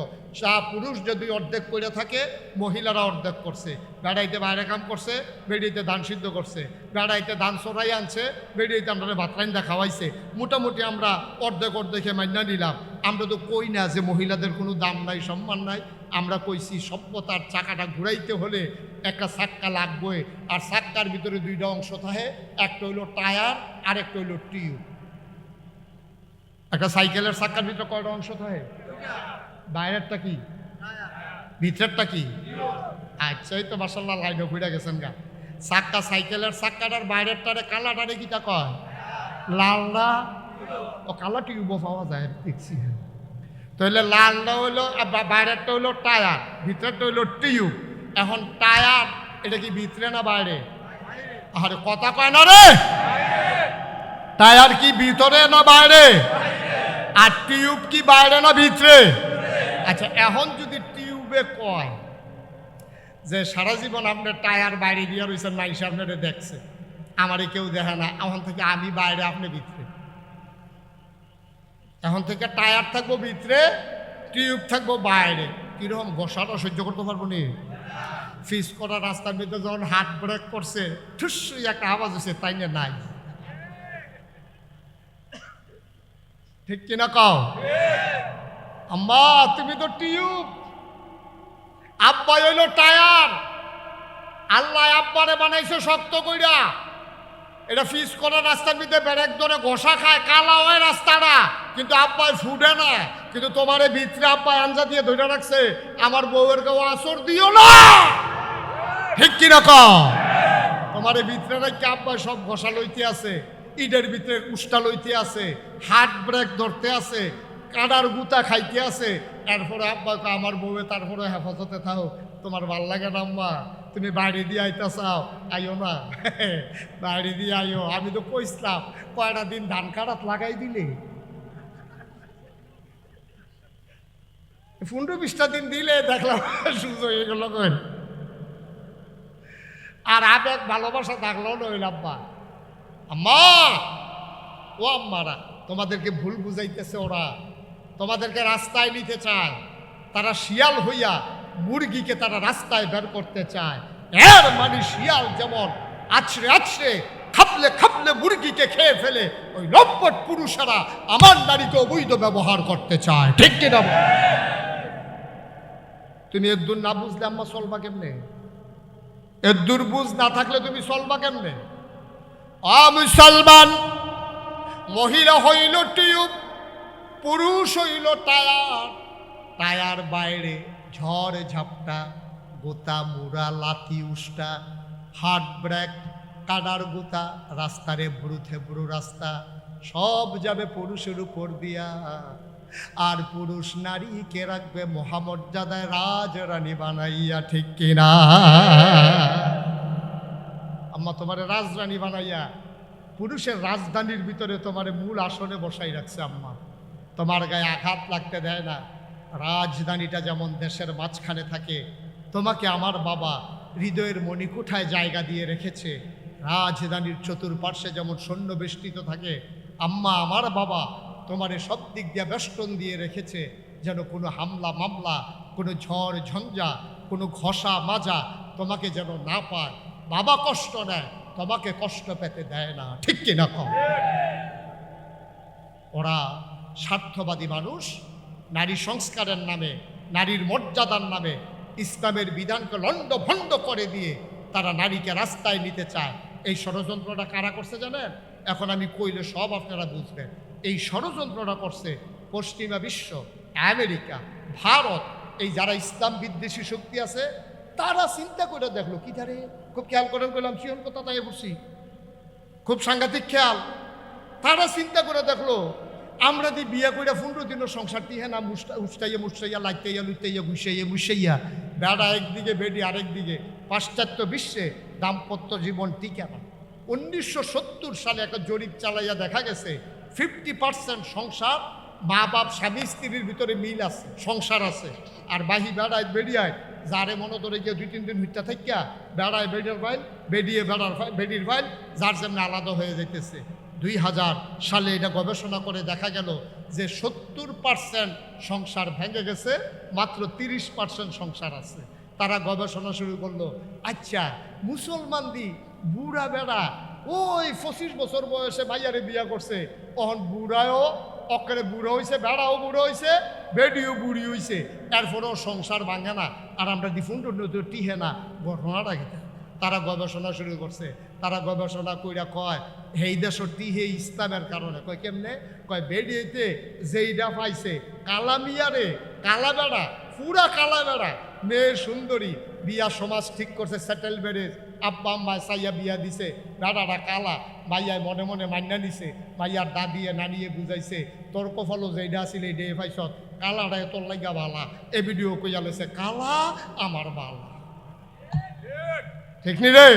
যা পুরুষ যদি অর্ধেক করে থাকে, মহিলারা অর্ধেক করছে। বেড়াইতে বাইরে কাম করছে, বেড়িতে ধান সিদ্ধ করছে, বেড়াইতে ধান চড়াই আনছে, বেড়িতে আমরা ভাত রাইন্দা খাওয়াইছে। মোটামুটি আমরা অর্ধেক অর্ধেকে মান্না নিলাম। আমরা তো কই না যে মহিলাদের কোনো দাম নাই, সম্মান নাই। আমরা কইছি সভ্যতার চাকাটা ঘুরাইতে হলে একটা চাক্কা লাগবে, আর চাক্কার ভিতরে 2টা অংশ থাকে, একটা হইল টায়ার আর একটা হইল টিউব। একটা সাইকেলের চাক্কার ভিতরে কয়টা অংশ থাকে? বাইরেরটা কি, ভিতরেরটা কি? আচ্ছা, এই তো মাশাআল্লাহ লাইনে ঘুরে গেছেন গা। চাক্কা, সাইকেলের চাক্কাটার বাইরেরটারে কালাটারে কিটা কয়? লাল না ও কালা টিউবও পাওয়া যায় দেখছি। তাহলে লালটা হইলো বাইরেরটা হইলো টায়ার, ভিতরেরটা হইলো টিউব। এখন টায়ার এটা কি ভিতরে না বাইরে? আরে কথা কয় না রে। টায়ার কি ভিতরে না বাইরে? আর টিউব কি বাইরে না ভিতরে? আচ্ছা, এখন যদি টিউবে কয় যে সারা জীবন আপনার টায়ার বাইরে দিয়ে রয়েছেন, মাইস আপনারা দেখছে, আমারে কেউ দেখে না, এখন থেকে আমি বাইরে আপনি ভিতরে, এখন থেকে টায়ার থাকবো ভিতরে, টিউব থাকবো বাইরে, কিরকম ঘষাটা সহ্য করতে পারবো নি? ফিস করা রাস্তার ভিতরে যখন হাত ব্রেক করছে, ঠুস একটা আওয়াজ হচ্ছে, তাই না? নাই, ঠিক কিনা কও? আম্মা তুমি তো টিউব, আব্বা হইলো টায়ার। আল্লাহ আব্বারে বানাইছে শক্ত কইরা, এটা ফিস করা রাস্তার ভিতরে ব্রেক ধরে ঘষা খায়, কালা হয় রাস্তাটা, কিন্তু আব্বাই ফুটে না। কিন্তু তোমারে ভিতরে আব্বাই আঞ্জা দিয়ে ধরে রাখছে, আমার বউয়ের কেউ আসর দিও না, ঠিক কিনা কও? তোমার ভিতরে নাকি আব্বাই সব ঘষা লইতে আছে, ইটের ভিতরে উষ্টা লইতে আছে, হাত ব্রেক ধরতে আছে, কাঁডার গুতা খাইতে আছে। এরপরে আব্বা আমার বউয়ে তারপরে হেফাজতে থাও, তোমার ভাল লাগে না আম্মা, তুমি বাইরে দিয়ে আইতা চাও, আইও না, বাইরে দিয়ে আইও। আমি তো কইসলাম কয়টা দিন ধান কাটাত লাগাই দিলে, 15-20টা দিন দিলে দেখলাম সুযোগ হয়ে গেল। আর আবেগ ভালোবাসা থাকলেও নইল আব্বা। আম্মা, ও আম্মারা তোমাদেরকে ভুল বুঝাইতেছে, ওরা তোমাদেরকে রাস্তায় নিতে চায়, তারা শিয়াল হইয়া মুরগিকে তারা রাস্তায় বের করতে চায়। এর মানে শিয়াল যেমন আছড়ে আছড়ে খাপলে খাপলে মুরগিকে খেয়ে ফেলে, ওই লম্পট পুরুষেরা আমার নারীকে অবৈধ ব্যবহার করতে চায়, ঠিক কিনা? তুমি একদূর না বুঝলে আম্মা চলবা কেমনে? একদূর বুঝ না থাকলে তুমি চলবা কেমনে? মুসলমান, মহিলা হইল টিউব, পুরুষ হইল টায়ার। টায়ার বাইরে ঝড় ঝাপটা, গোতা মুড়া লাথি উষ্টা, হার্ট ব্রেক, কাদার গোতা, রাস্তারে ব্রুথে ব্রু রাস্তা, সব যাবে পুরুষের উপর দিয়া। আর পুরুষ নারীকে রাখবে মহামর্যাদায় রাজরানী বানাইয়া, ঠিক কিনা? আম্মা তোমারে রাজরানী বানাইয়া পুরুষের রাজধানীর ভিতরে তোমারে মূল আসনে বসাই রাখছে আম্মা, তোমার গায়ে আঘাত লাগতে দেয় না। রাজধানীটা যেমন দেশের মাঝখানে থাকে, তোমাকে আমার বাবা হৃদয়ের মণিকুঠায় জায়গা দিয়ে রেখেছে। রাজধানীর চতুর্পার্শ্বে যেমন সৈন্য বেষ্টিত থাকে, আম্মা আমার বাবা তোমারে সব দিক দিয়ে বেষ্টন দিয়ে রেখেছে, যেন কোনো হামলা মামলা, কোনো ঝড় ঝঞ্ঝা, কোনো ঘষা মাজা তোমাকে যেন না পায়। বাবা কষ্ট নেয়, তোমাকে কষ্ট পেতে দেয় না, ঠিক কিনা কম? ওরা স্বার্থবাদী মানুষ, নারী সংস্কারের নামে, নারীর মর্যাদার নামে ইসলামের বিধানকে লণ্ডভণ্ড করে দিয়ে তারা নারীকে রাস্তায় নিতে চায়। এই ষড়যন্ত্রটা কারা করছে জানেন? এখন আমি কইলে সব আপনারা বুঝবেন। এই ষড়যন্ত্রটা করছে পশ্চিমা বিশ্ব, আমেরিকা, ভারত, এই যারা ইসলাম বিদ্বেষী শক্তি আছে, তারা চিন্তা করে দেখলো কি ধারে, খুব খেয়াল করে গেলাম শিয়ন কথা তাই বসি, খুব সাংঘাতিক খেয়াল। তারা চিন্তা করে দেখলো আমরা দি বিয়া কইরা 15 দিনের সংসার তিহে না উষ্টাইয়া মুষ্টাইয়া লাইতাইয়া লুইতাইয়া গুছাইয়া মুছাইয়া, বেড়া একদিকে বেডি আরেকদিকে, পাশ্চাত্য বিশ্বে দাম্পত্য জীবন টিকে না। 1970 সালে একটা জরিপ চালাইয়া দেখা গেছে 50% সংসার, মা বাপ স্বামী স্ত্রীর ভিতরে মিল আছে, সংসার আছে। আর বাহি বেড়ায় বেড়িয়ায় যারে মনে ধরে গিয়ে 2-3 দিন মিথ্যা থাকিয়া বেড়ায় বেডির ফাইল, বেডিয়ে বেডির ফাইল, যার জন্য আলাদা হয়ে যেতেছে। 2000 সালে এটা গবেষণা করে দেখা গেল যে 70% সংসার ভেঙে গেছে, মাত্র 30% সংসার আছে। তারা গবেষণা শুরু করলো, আচ্ছা মুসলমান দি বুড়া বেড়া ওই 25 বছর বয়সে ভাইয়ারে বিয়া করছে, তখন বুড়াও অকরে বুড়ো হয়েছে, বেড়াও বুড়ো হয়েছে, বেডিও বুড়ি হয়েছে, এরপরেও সংসার ভাঙে না, আর আমরা ডিফুন্ড টিহে না। ঘটনাটা গেছে, তারা গবেষণা শুরু করছে। তারা গবেষণা কইরা কয় এই দেশের টিহে ইসলামের কারণে। কয় কেমনে? কয় বেডিয়েতে যেইটা পাইছে কালামিয়ারে, কালা বেড়া, পুরা কালা বেড়া, মেয়ে সুন্দরী, বিয়া সমাজ ঠিক করছে, সেটেল ম্যারেজ, আব্বা আম্মায় চাইয়া বিয়া দিছে, বেড়াটা কালা, মাইয়ায় মনে মনে মান্না নিছে, মাইয়ার দাদিয়ে নানিয়ে বুঝাইছে তোর কফলও যেটা আছিল এইটাই পাইছত, কালাটায় তোর লাগা বালা, এ ভিডিও কইয়া লেছে কালা আমার বালা। ঠিক নি রে?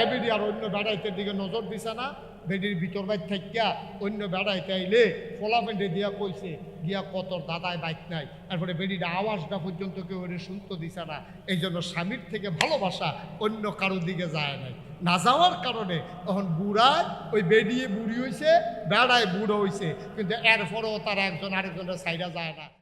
এ ভিডিও আর অন্য বেড়াইতের দিকে নজর দিছে না, বেডির ভিতর বাইর থাকিয়া অন্য বেড়াইতে আইলে ফোলা পেন্টে দিয়া কইছে গিয়া কতর দাদায় বাইক নাই, তারপরে বেডির আওয়াজটা পর্যন্ত কেউ ওরে শুনতে দিছে না। এই জন্য স্বামীর থেকে ভালোবাসা অন্য কারোর দিকে যায় নাই, না যাওয়ার কারণে তখন বুড়ায় ওই বেডিয়ে বুড়ি হইছে, বেড়ায় বুড়ো হইছে, কিন্তু এরপরেও তারা একজন আরেকজনের সাইডা যায় না।